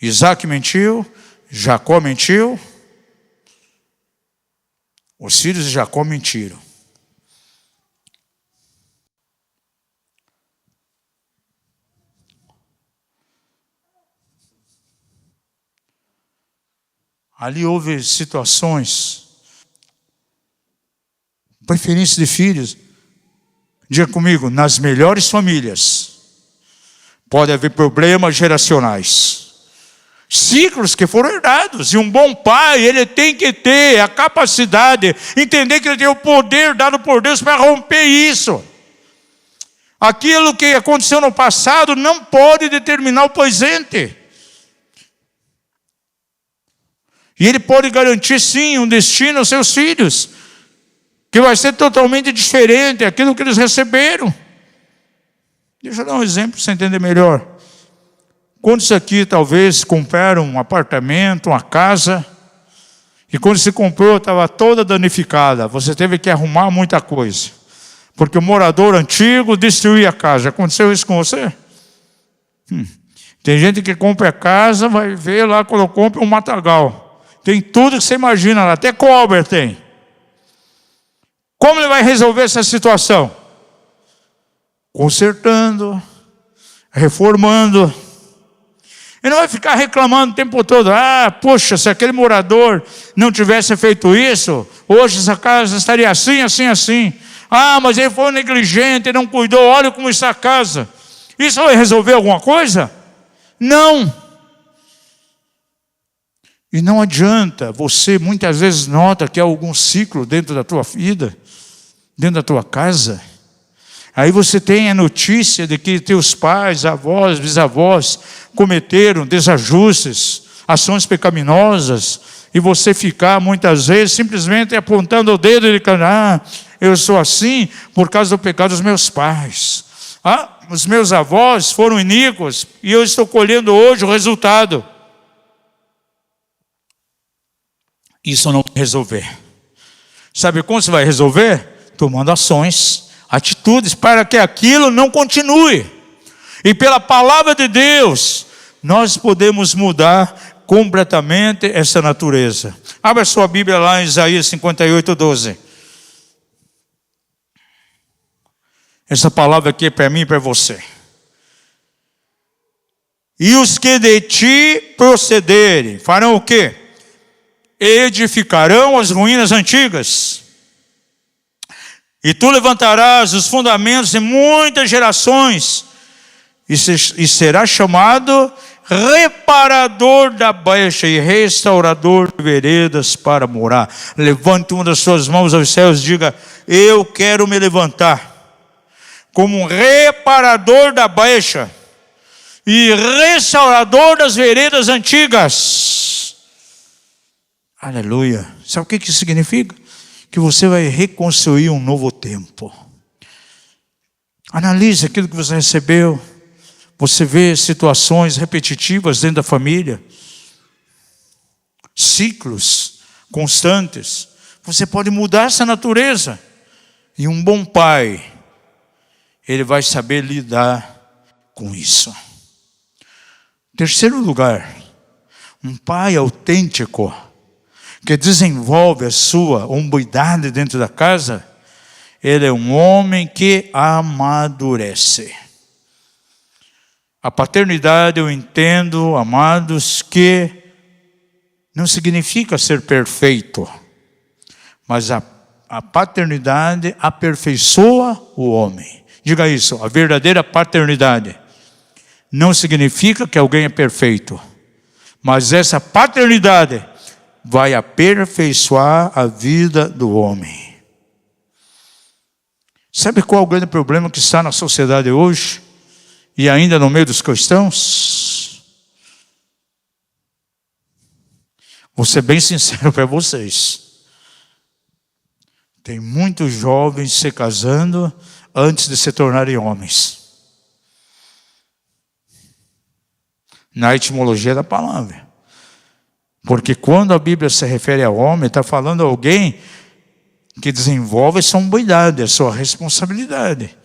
Isaac mentiu. Jacó mentiu. Os filhos de Jacó mentiram. Ali houve situações, preferência de filhos. Diga comigo, nas melhores famílias pode haver problemas geracionais, ciclos que foram herdados. E um bom pai, ele tem que ter a capacidade, entender que ele tem o poder dado por Deus para romper isso. Aquilo que aconteceu no passado não pode determinar o presente. E ele pode garantir, sim, um destino aos seus filhos, que vai ser totalmente diferente daquilo que eles receberam. Deixa eu dar um exemplo para você entender melhor. Quantos aqui talvez compraram um apartamento, uma casa, E quando se comprou, estava toda danificada. Você teve que arrumar muita coisa. Porque o morador antigo destruía a casa. Já aconteceu isso com você? Tem gente que compra a casa, vai ver lá quando compra um matagal. Tem tudo que você imagina lá, até cobra tem. Como ele vai resolver essa situação? Consertando, reformando. Ele não vai ficar reclamando o tempo todo. Poxa, se aquele morador não tivesse feito isso, hoje essa casa estaria assim, assim, assim. Mas ele foi negligente, não cuidou, olha como está a casa. Isso vai resolver alguma coisa? Não. E não adianta, você muitas vezes nota que há algum ciclo dentro da tua vida, dentro da tua casa. Aí você tem a notícia de que teus pais, avós, bisavós cometeram desajustes, ações pecaminosas, e você ficar muitas vezes simplesmente apontando o dedo e dizendo, eu sou assim por causa do pecado dos meus pais. Os meus avós foram iníquos e eu estou colhendo hoje o resultado. Isso não vai resolver. Sabe como você vai resolver? Tomando ações, atitudes para que aquilo não continue. E pela palavra de Deus, nós podemos mudar completamente essa natureza. Abra sua Bíblia lá em Isaías 58:12. Essa palavra aqui é para mim e para você. E os que de ti procederem, farão o quê? Edificarão as ruínas antigas. E tu levantarás os fundamentos de muitas gerações, e será chamado reparador da baixa e restaurador de veredas para morar. Levante uma das suas mãos aos céus e diga, eu quero me levantar como um reparador da baixa e restaurador das veredas antigas. Aleluia. Sabe o que isso significa? Que você vai reconstruir um novo tempo. Analise aquilo que você recebeu. Você vê situações repetitivas dentro da família, ciclos constantes. Você pode mudar essa natureza. E um bom pai, ele vai saber lidar com isso. Terceiro lugar, um pai autêntico, que desenvolve a sua hombridade dentro da casa, ele é um homem que amadurece. A paternidade, eu entendo, amados, que não significa ser perfeito, mas a paternidade aperfeiçoa o homem. Diga isso, a verdadeira paternidade não significa que alguém é perfeito, mas essa paternidade vai aperfeiçoar a vida do homem. Sabe qual é o grande problema que está na sociedade hoje? E ainda no meio dos cristãos? Vou ser bem sincero para vocês. Tem muitos jovens se casando antes de se tornarem homens. Na etimologia da palavra. Porque quando a Bíblia se refere a homem, está falando a alguém que desenvolve essa hombridade, a sua responsabilidade.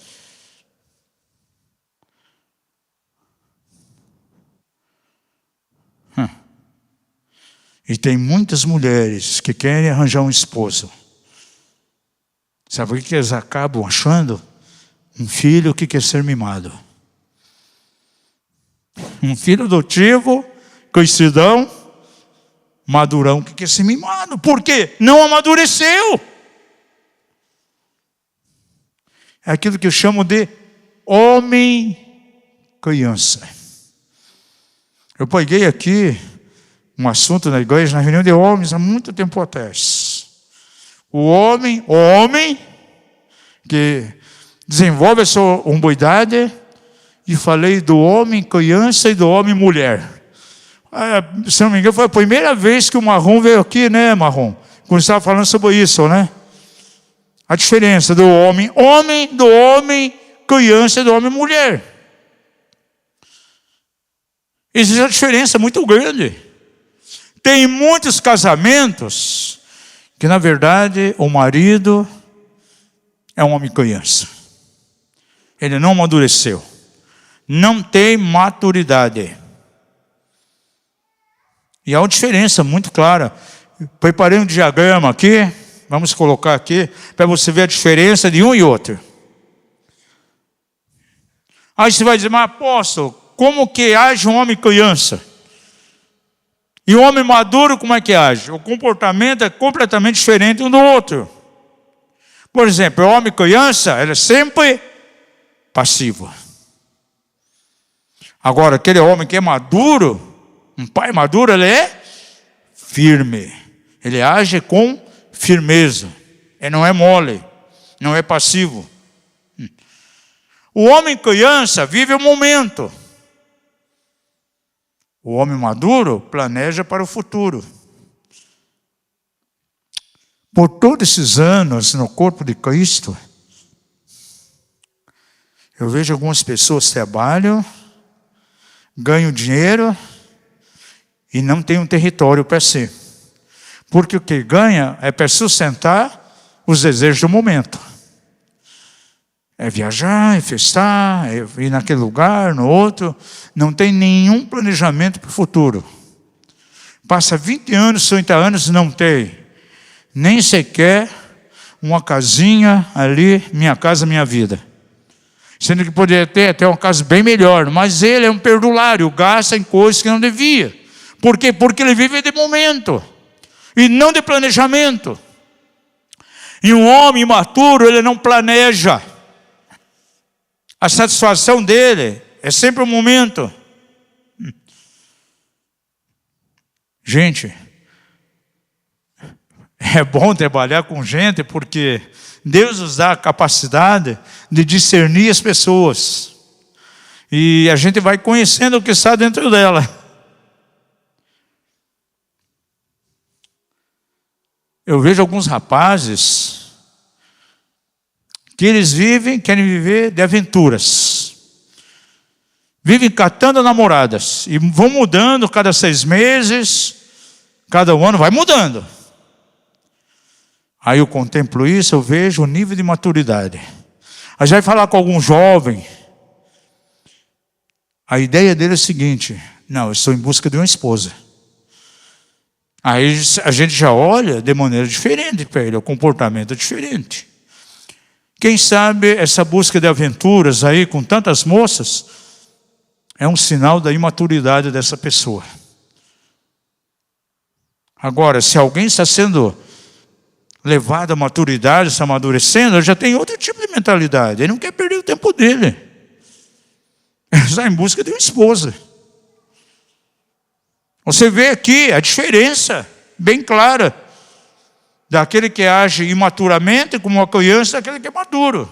E tem muitas mulheres que querem arranjar um esposo. Sabe o que eles acabam achando? Um filho que quer ser mimado. Um filho adotivo, crescidão, madurão que quer ser mimado. Por quê? Não amadureceu. É aquilo que eu chamo de homem criança. Eu peguei aqui um assunto na igreja, na reunião de homens, há muito tempo atrás. O homem que desenvolve a sua hombridade, e falei do homem criança e do homem mulher. Se não me engano, foi a primeira vez que o Marrom veio aqui, né, Marrom? Quando estava falando sobre isso, né? A diferença do homem criança e do homem mulher. Existe uma diferença muito grande. Tem muitos casamentos que, na verdade, o marido é um homem criança. Ele não amadureceu. Não tem maturidade. E há uma diferença muito clara. Preparei um diagrama aqui. Vamos colocar aqui para você ver a diferença de um e outro. Aí você vai dizer, mas apóstolo, como que age um homem criança? E o homem maduro, como é que age? O comportamento é completamente diferente um do outro. Por exemplo, o homem criança, ele é sempre passivo. Agora, aquele homem que é maduro, um pai maduro, ele é firme. Ele age com firmeza. Ele não é mole, não é passivo. O homem criança vive o momento. O homem maduro planeja para o futuro. Por todos esses anos no corpo de Cristo, eu vejo algumas pessoas trabalham, ganham dinheiro e não tem um território para si. Porque o que ganha é para sustentar os desejos do momento. É viajar, é festar, é ir naquele lugar, no outro. Não tem nenhum planejamento para o futuro. Passa 20 anos, 30 anos, não tem. Nem sequer uma casinha ali, minha casa, minha vida. Sendo que poderia ter até uma casa bem melhor. Mas ele é um perdulário, gasta em coisas que não devia. Por quê? Porque ele vive de momento. E não de planejamento. E um homem imaturo, ele não planeja. A satisfação dele é sempre um momento. Gente, é bom trabalhar com gente porque Deus nos dá a capacidade de discernir as pessoas. E a gente vai conhecendo o que está dentro dela. Eu vejo alguns rapazes que eles querem viver de aventuras. Vivem catando namoradas. E vão mudando cada 6 meses, cada ano vai mudando. Aí eu contemplo isso, eu vejo o nível de maturidade. Aí já vai falar com algum jovem. A ideia dele é a seguinte: não, eu estou em busca de uma esposa. Aí a gente já olha de maneira diferente para ele, o comportamento é diferente. Quem sabe essa busca de aventuras aí com tantas moças é um sinal da imaturidade dessa pessoa. Agora, se alguém está sendo levado à maturidade, está amadurecendo, ele já tem outro tipo de mentalidade. Ele não quer perder o tempo dele. Ele está em busca de uma esposa. Você vê aqui a diferença bem clara daquele que age imaturamente como uma criança, daquele que é maduro.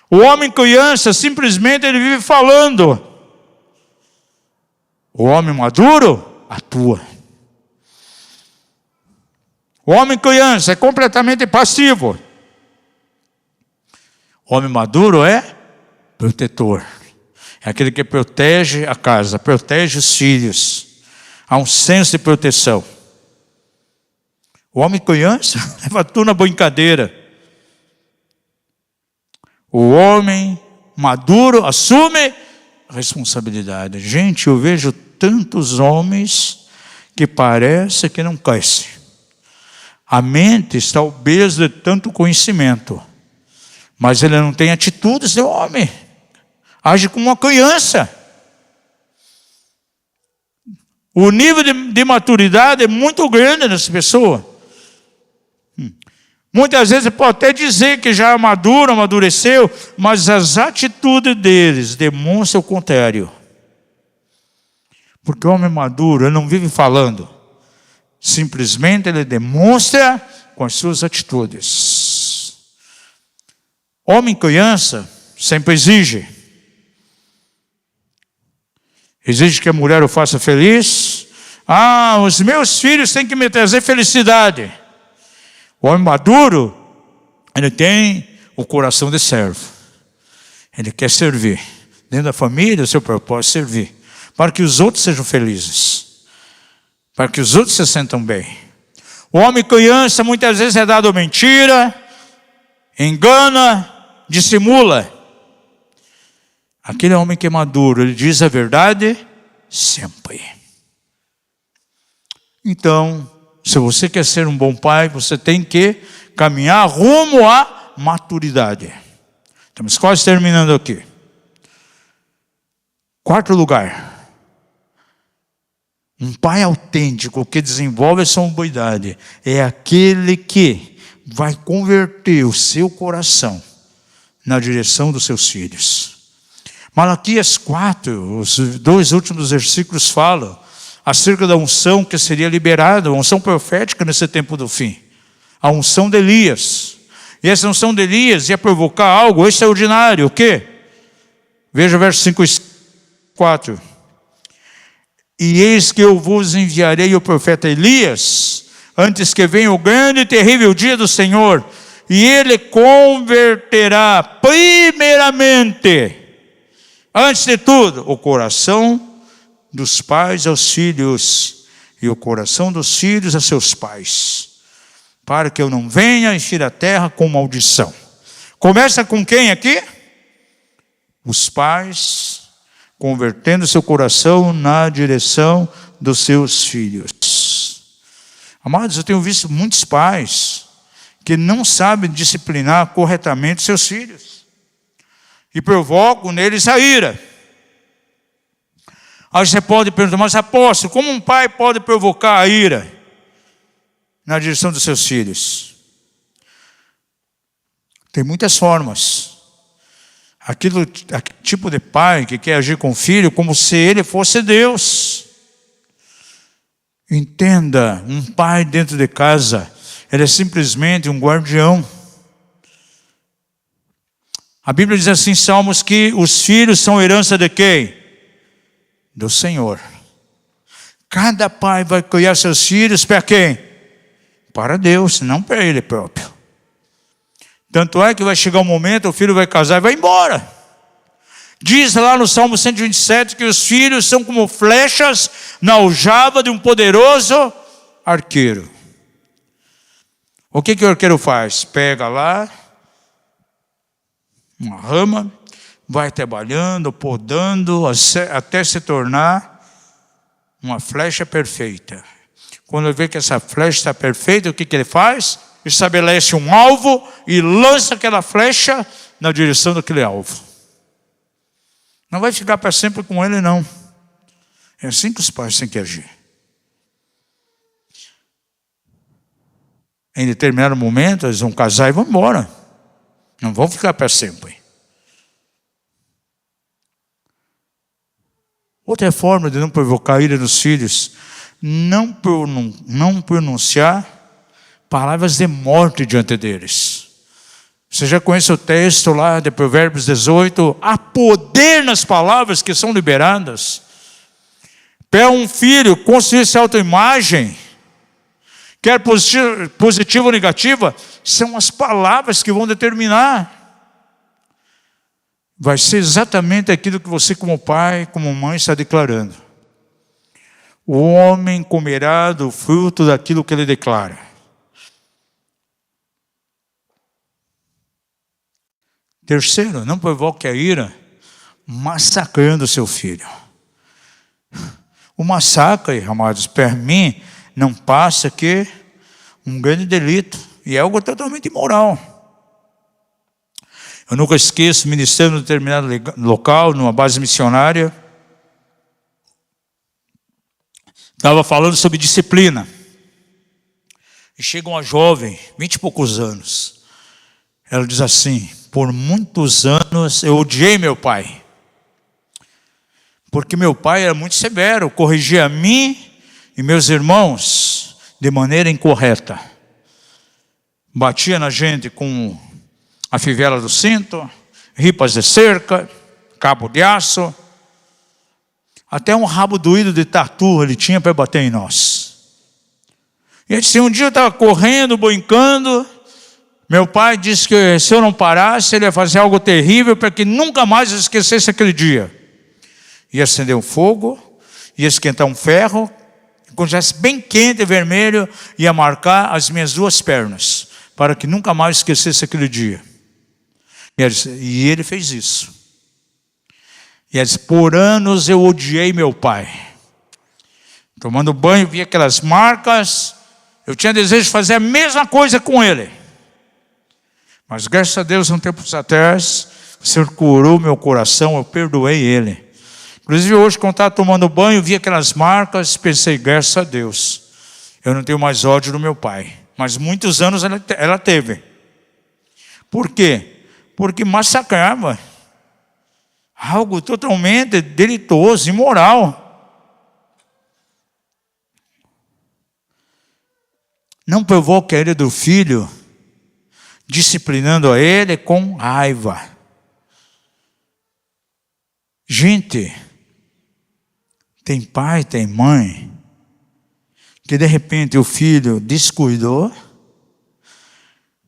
O homem criança simplesmente ele vive falando. O homem maduro atua. O homem criança é completamente passivo. O homem maduro é protetor. É aquele que protege a casa, protege os filhos. Há um senso de proteção. O homem criança leva tudo na brincadeira. O homem maduro assume a responsabilidade. Gente, eu vejo tantos homens que parece que não crescem. A mente está obesa de tanto conhecimento. Mas ele não tem atitudes de homem. Age como uma criança. O nível de maturidade é muito grande nessa pessoa. Muitas vezes pode até dizer que já é maduro, amadureceu, mas as atitudes deles demonstram o contrário. Porque o homem maduro, ele não vive falando. Simplesmente ele demonstra com as suas atitudes. Homem criança sempre exige. Exige que a mulher o faça feliz. Ah, os meus filhos têm que me trazer felicidade. O homem maduro, ele tem o coração de servo. Ele quer servir. Dentro da família, o seu propósito é servir. para que os outros sejam felizes, para que os outros se sentam bem. O homem criança muitas vezes é dado mentira, engana, dissimula. Aquele homem que é maduro, ele diz a verdade sempre. Então, se você quer ser um bom pai, você tem que caminhar rumo à maturidade. Estamos quase terminando aqui. Quarto lugar. Um pai autêntico que desenvolve essa hombridade é aquele que vai converter o seu coração na direção dos seus filhos. Malaquias 4, os 2 últimos versículos falam acerca da unção que seria liberada, a unção profética nesse tempo do fim. A unção de Elias. E essa unção de Elias ia provocar algo extraordinário. O quê? Veja o verso 5 e 4. E eis que eu vos enviarei o profeta Elias, antes que venha o grande e terrível dia do Senhor, e ele converterá primeiramente, antes de tudo, o coração dos pais aos filhos, e o coração dos filhos a seus pais, para que eu não venha encher a terra com maldição. Começa com quem aqui? Os pais, convertendo seu coração na direção dos seus filhos. Amados, eu tenho visto muitos pais que não sabem disciplinar corretamente seus filhos e provocam neles a ira. Aí você pode perguntar, mas apóstolo, como um pai pode provocar a ira na direção dos seus filhos? Tem muitas formas. Aquele tipo de pai que quer agir com o filho como se ele fosse Deus. Entenda, um pai dentro de casa, ele é simplesmente um guardião. A Bíblia diz assim em Salmos que os filhos são herança de quem? Do Senhor. Cada pai vai criar seus filhos para quem? Para Deus, não para ele próprio. Tanto é que vai chegar um momento, o filho vai casar e vai embora. Diz lá no Salmo 127 que os filhos são como flechas na aljava de um poderoso arqueiro. O que o arqueiro faz? Pega lá uma rama, vai trabalhando, podando, até se tornar uma flecha perfeita. Quando ele vê que essa flecha está perfeita, o que ele faz? Estabelece um alvo e lança aquela flecha na direção daquele alvo. Não vai ficar para sempre com ele, não. É assim que os pais têm que agir. Em determinado momento, eles vão casar e vão embora. Não vão ficar para sempre. Outra forma de não provocar ira nos filhos, não pronunciar palavras de morte diante deles. Você já conhece o texto lá de Provérbios 18? Há poder nas palavras que são liberadas. Para um filho construir-se autoimagem, quer positiva ou negativa, são as palavras que vão determinar. Vai ser exatamente aquilo que você como pai, como mãe está declarando. O homem comerá do fruto daquilo que ele declara. Terceiro, não provoque a ira massacrando seu filho. O massacre, amados, para mim, não passa que um grande delito. E é algo totalmente imoral. Eu nunca esqueço, ministrando em determinado local, numa base missionária, estava falando sobre disciplina. E chega uma jovem, 20 e poucos anos. Ela diz assim: por muitos anos eu odiei meu pai. Porque meu pai era muito severo, corrigia a mim e meus irmãos de maneira incorreta. Batia na gente com a fivela do cinto, ripas de cerca, cabo de aço. Até um rabo doído de tatu ele tinha para bater em nós. E ele disse, um dia eu estava correndo, brincando. Meu pai disse que se eu não parasse, ele ia fazer algo terrível para que nunca mais eu esquecesse aquele dia. ia acender um fogo, ia esquentar um ferro, quando já estivesse bem quente e vermelho, ia marcar as minhas 2 pernas, para que nunca mais esquecesse aquele dia. E ele fez isso. E ele disse: por anos eu odiei meu pai. Tomando banho, via aquelas marcas, eu tinha desejo de fazer a mesma coisa com ele. Mas graças a Deus, um tempo atrás, o Senhor curou meu coração, eu perdoei ele. Inclusive hoje, quando estava tomando banho, vi aquelas marcas, pensei: graças a Deus, eu não tenho mais ódio do meu pai. Mas muitos anos ela teve. Por quê? Porque massacrava. Algo totalmente delitoso, imoral. Não provoque a ira do filho, disciplinando a ele com raiva. Gente, tem pai, tem mãe, que de repente o filho descuidou,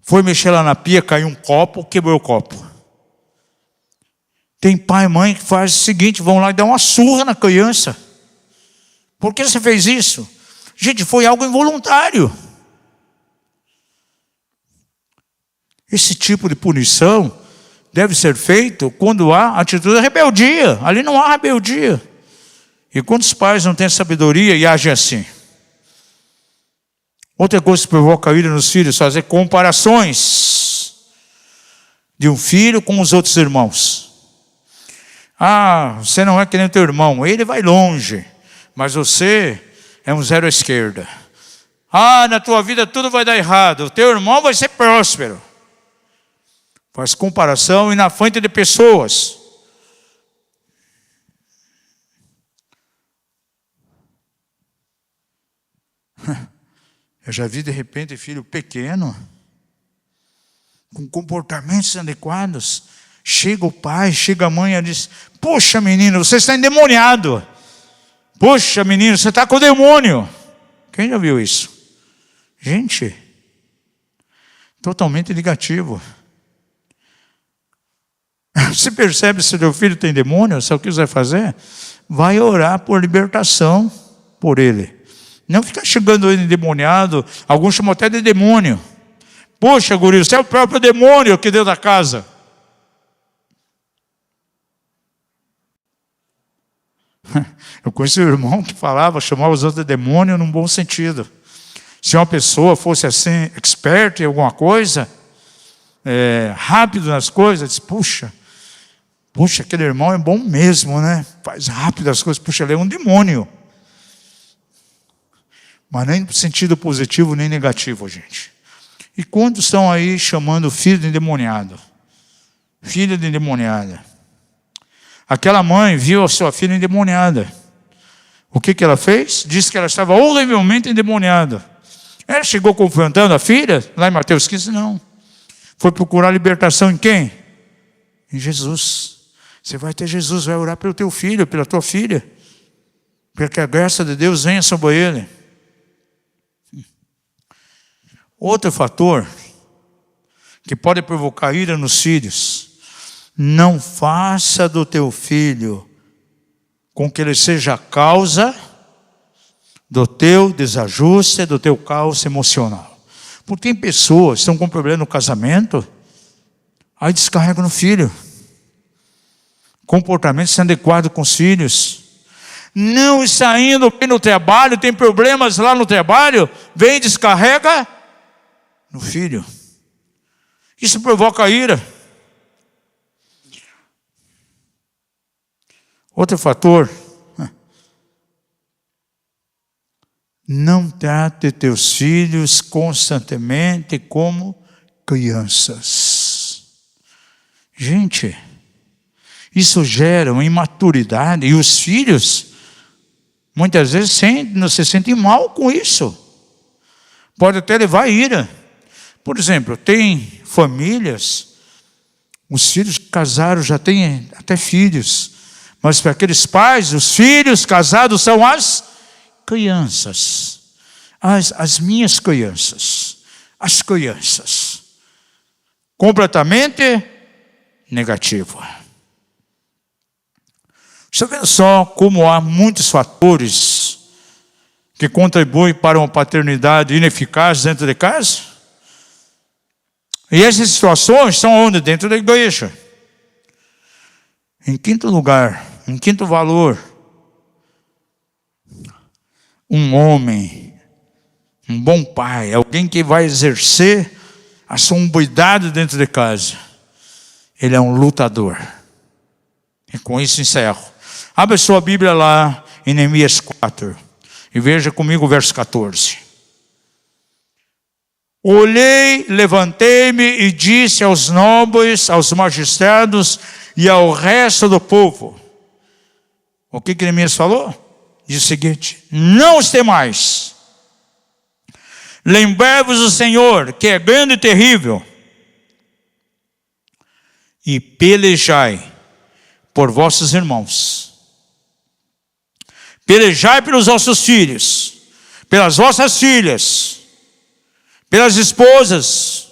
foi mexer lá na pia, caiu um copo, quebrou o copo. Tem pai e mãe que faz o seguinte: vão lá e dão uma surra na criança. Por que você fez isso? Gente, foi algo involuntário. Esse tipo de punição deve ser feito quando há atitude de rebeldia. Ali não há rebeldia. E quando os pais não têm sabedoria e agem assim? Outra coisa que provoca a ira nos filhos: fazer comparações de um filho com os outros irmãos. Ah, você não é que nem o teu irmão, ele vai longe, mas você é um zero à esquerda. Ah, na tua vida tudo vai dar errado, o teu irmão vai ser próspero. Faz comparação e na frente de pessoas. Eu já vi de repente filho pequeno, com comportamentos inadequados. Chega o pai, chega a mãe e diz: poxa menino, você está endemoniado. Poxa menino, você está com o demônio. Quem já viu isso? Gente, totalmente negativo. Você percebe se teu filho tem demônio? Se o que você vai fazer? Vai orar por libertação por ele. Não ficar chegando ele endemoniado. Alguns chamam até de demônio. Poxa, guri, você é o próprio demônio aqui dentro da casa. Eu conheci um irmão que chamava os outros de demônio num bom sentido. Se uma pessoa fosse assim, expert em alguma coisa, rápido nas coisas, diz: puxa, aquele irmão é bom mesmo, né? Faz rápido as coisas. Puxa, ele é um demônio. Mas nem no sentido positivo nem negativo, gente. E quando estão aí chamando o filho de endemoniado? Filha de endemoniada. Aquela mãe viu a sua filha endemoniada. O que ela fez? Disse que ela estava horrivelmente endemoniada. Ela chegou confrontando a filha, lá em Mateus 15, não. Foi procurar libertação em quem? Em Jesus. Você vai ter Jesus, vai orar pelo teu filho, pela tua filha, para que a graça de Deus venha sobre ele. Outro fator que pode provocar ira nos filhos: não faça do teu filho com que ele seja a causa do teu desajuste, do teu caos emocional. Porque tem pessoas que estão com problema no casamento, aí descarregam no filho. Comportamento inadequado com os filhos. Não está indo bem no trabalho, tem problemas lá no trabalho, vem e descarrega no filho. Isso provoca ira. Outro fator: não trate teus filhos constantemente como crianças. Gente, isso gera uma imaturidade, e os filhos muitas vezes se sentem mal com isso. Pode até levar a ira. Por exemplo, tem famílias, os filhos casaram, já têm até filhos, mas para aqueles pais, os filhos casados são as crianças. As minhas crianças. As crianças. Completamente negativo. Está vendo só como há muitos fatores que contribuem para uma paternidade ineficaz dentro de casa? E essas situações estão onde? Dentro da igreja. Em quinto lugar, em quinto valor, um homem, um bom pai, alguém que vai exercer a sua hombridade dentro de casa. Ele é um lutador. E com isso encerro. Abra sua Bíblia lá em Neemias 4 e veja comigo o verso 14. Olhei, levantei-me e disse aos nobres, aos magistrados e ao resto do povo. O que Neemias falou? Diz o seguinte: não os temais. Lembrai-vos do Senhor, que é grande e terrível, e pelejai por vossos irmãos. Pelejai pelos vossos filhos, pelas vossas filhas, pelas esposas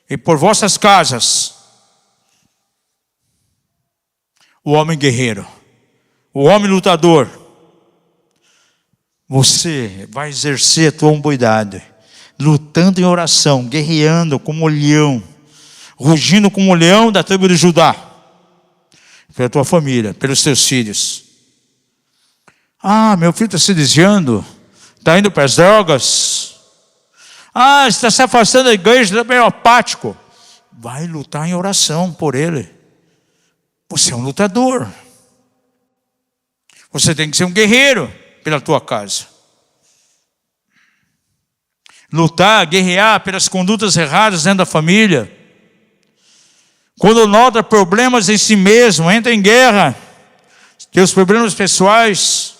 e por vossas casas. O homem guerreiro, o homem lutador. Você vai exercer a tua hombridade, lutando em oração, guerreando como um leão, rugindo como um leão da tribo de Judá, pela tua família, pelos teus filhos. Ah, meu filho está se desviando, está indo para as drogas. Ah, está se afastando da igreja, está meio apático. Vai lutar em oração por ele. Você é um lutador. Você tem que ser um guerreiro pela tua casa. Lutar, guerrear pelas condutas erradas dentro da família. Quando nota problemas em si mesmo, entra em guerra. Teus problemas pessoais.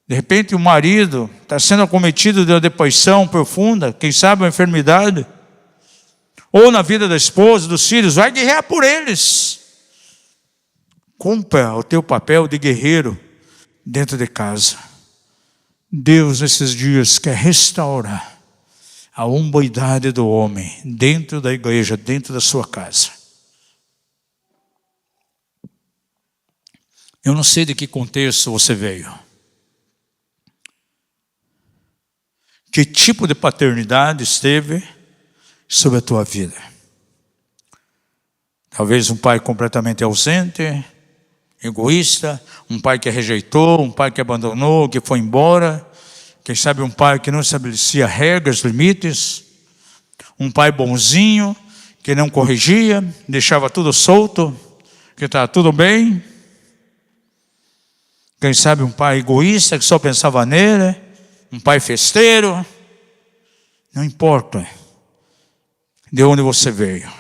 De repente o marido está sendo acometido de uma depressão profunda, quem sabe uma enfermidade. Ou na vida da esposa, dos filhos, vai guerrear por eles. Cumpra o teu papel de guerreiro dentro de casa. Deus nesses dias quer restaurar a hombridade do homem dentro da igreja, dentro da sua casa. Eu não sei de que contexto você veio. Que tipo de paternidade esteve sobre a tua vida? Talvez um pai completamente ausente, egoísta, um pai que rejeitou, um pai que abandonou, que foi embora. Quem sabe um pai que não estabelecia regras, limites. Um pai bonzinho, que não corrigia, deixava tudo solto, que estava tudo bem. Quem sabe um pai egoísta, que só pensava nele. Um pai festeiro. Não importa de onde você veio.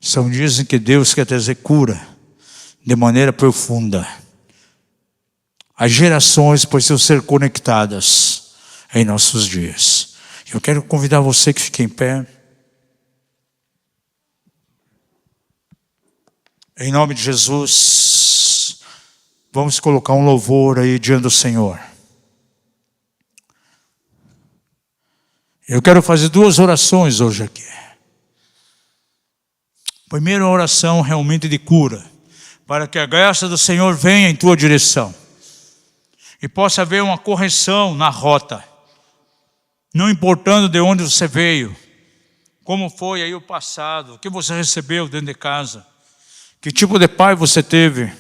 São dias em que Deus quer trazer cura de maneira profunda. As gerações precisam ser conectadas em nossos dias. Eu quero convidar você que fique em pé. Em nome de Jesus, vamos colocar um louvor aí diante do Senhor. Eu quero fazer 2 orações hoje aqui. Primeira oração realmente de cura, para que a graça do Senhor venha em tua direção e possa haver uma correção na rota, não importando de onde você veio, como foi aí o passado, o que você recebeu dentro de casa, que tipo de pai você teve.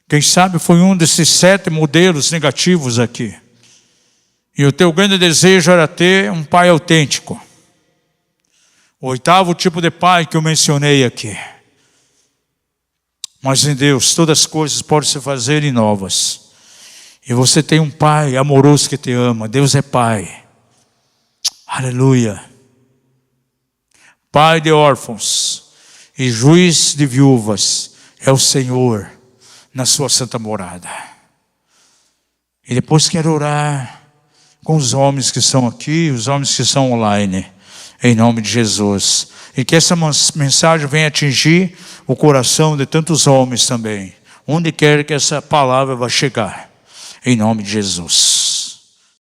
Quem sabe foi um desses 7 modelos negativos aqui. E o teu grande desejo era ter um pai autêntico. O 8º tipo de pai que eu mencionei aqui. Mas em Deus todas as coisas podem se fazerem novas. E você tem um pai amoroso que te ama. Deus é pai. Aleluia. Pai de órfãos e juiz de viúvas é o Senhor na sua santa morada. E depois quero orar com os homens que estão aqui, os homens que estão online, em nome de Jesus. E que essa mensagem venha atingir o coração de tantos homens também, onde quer que essa palavra vá chegar, em nome de Jesus.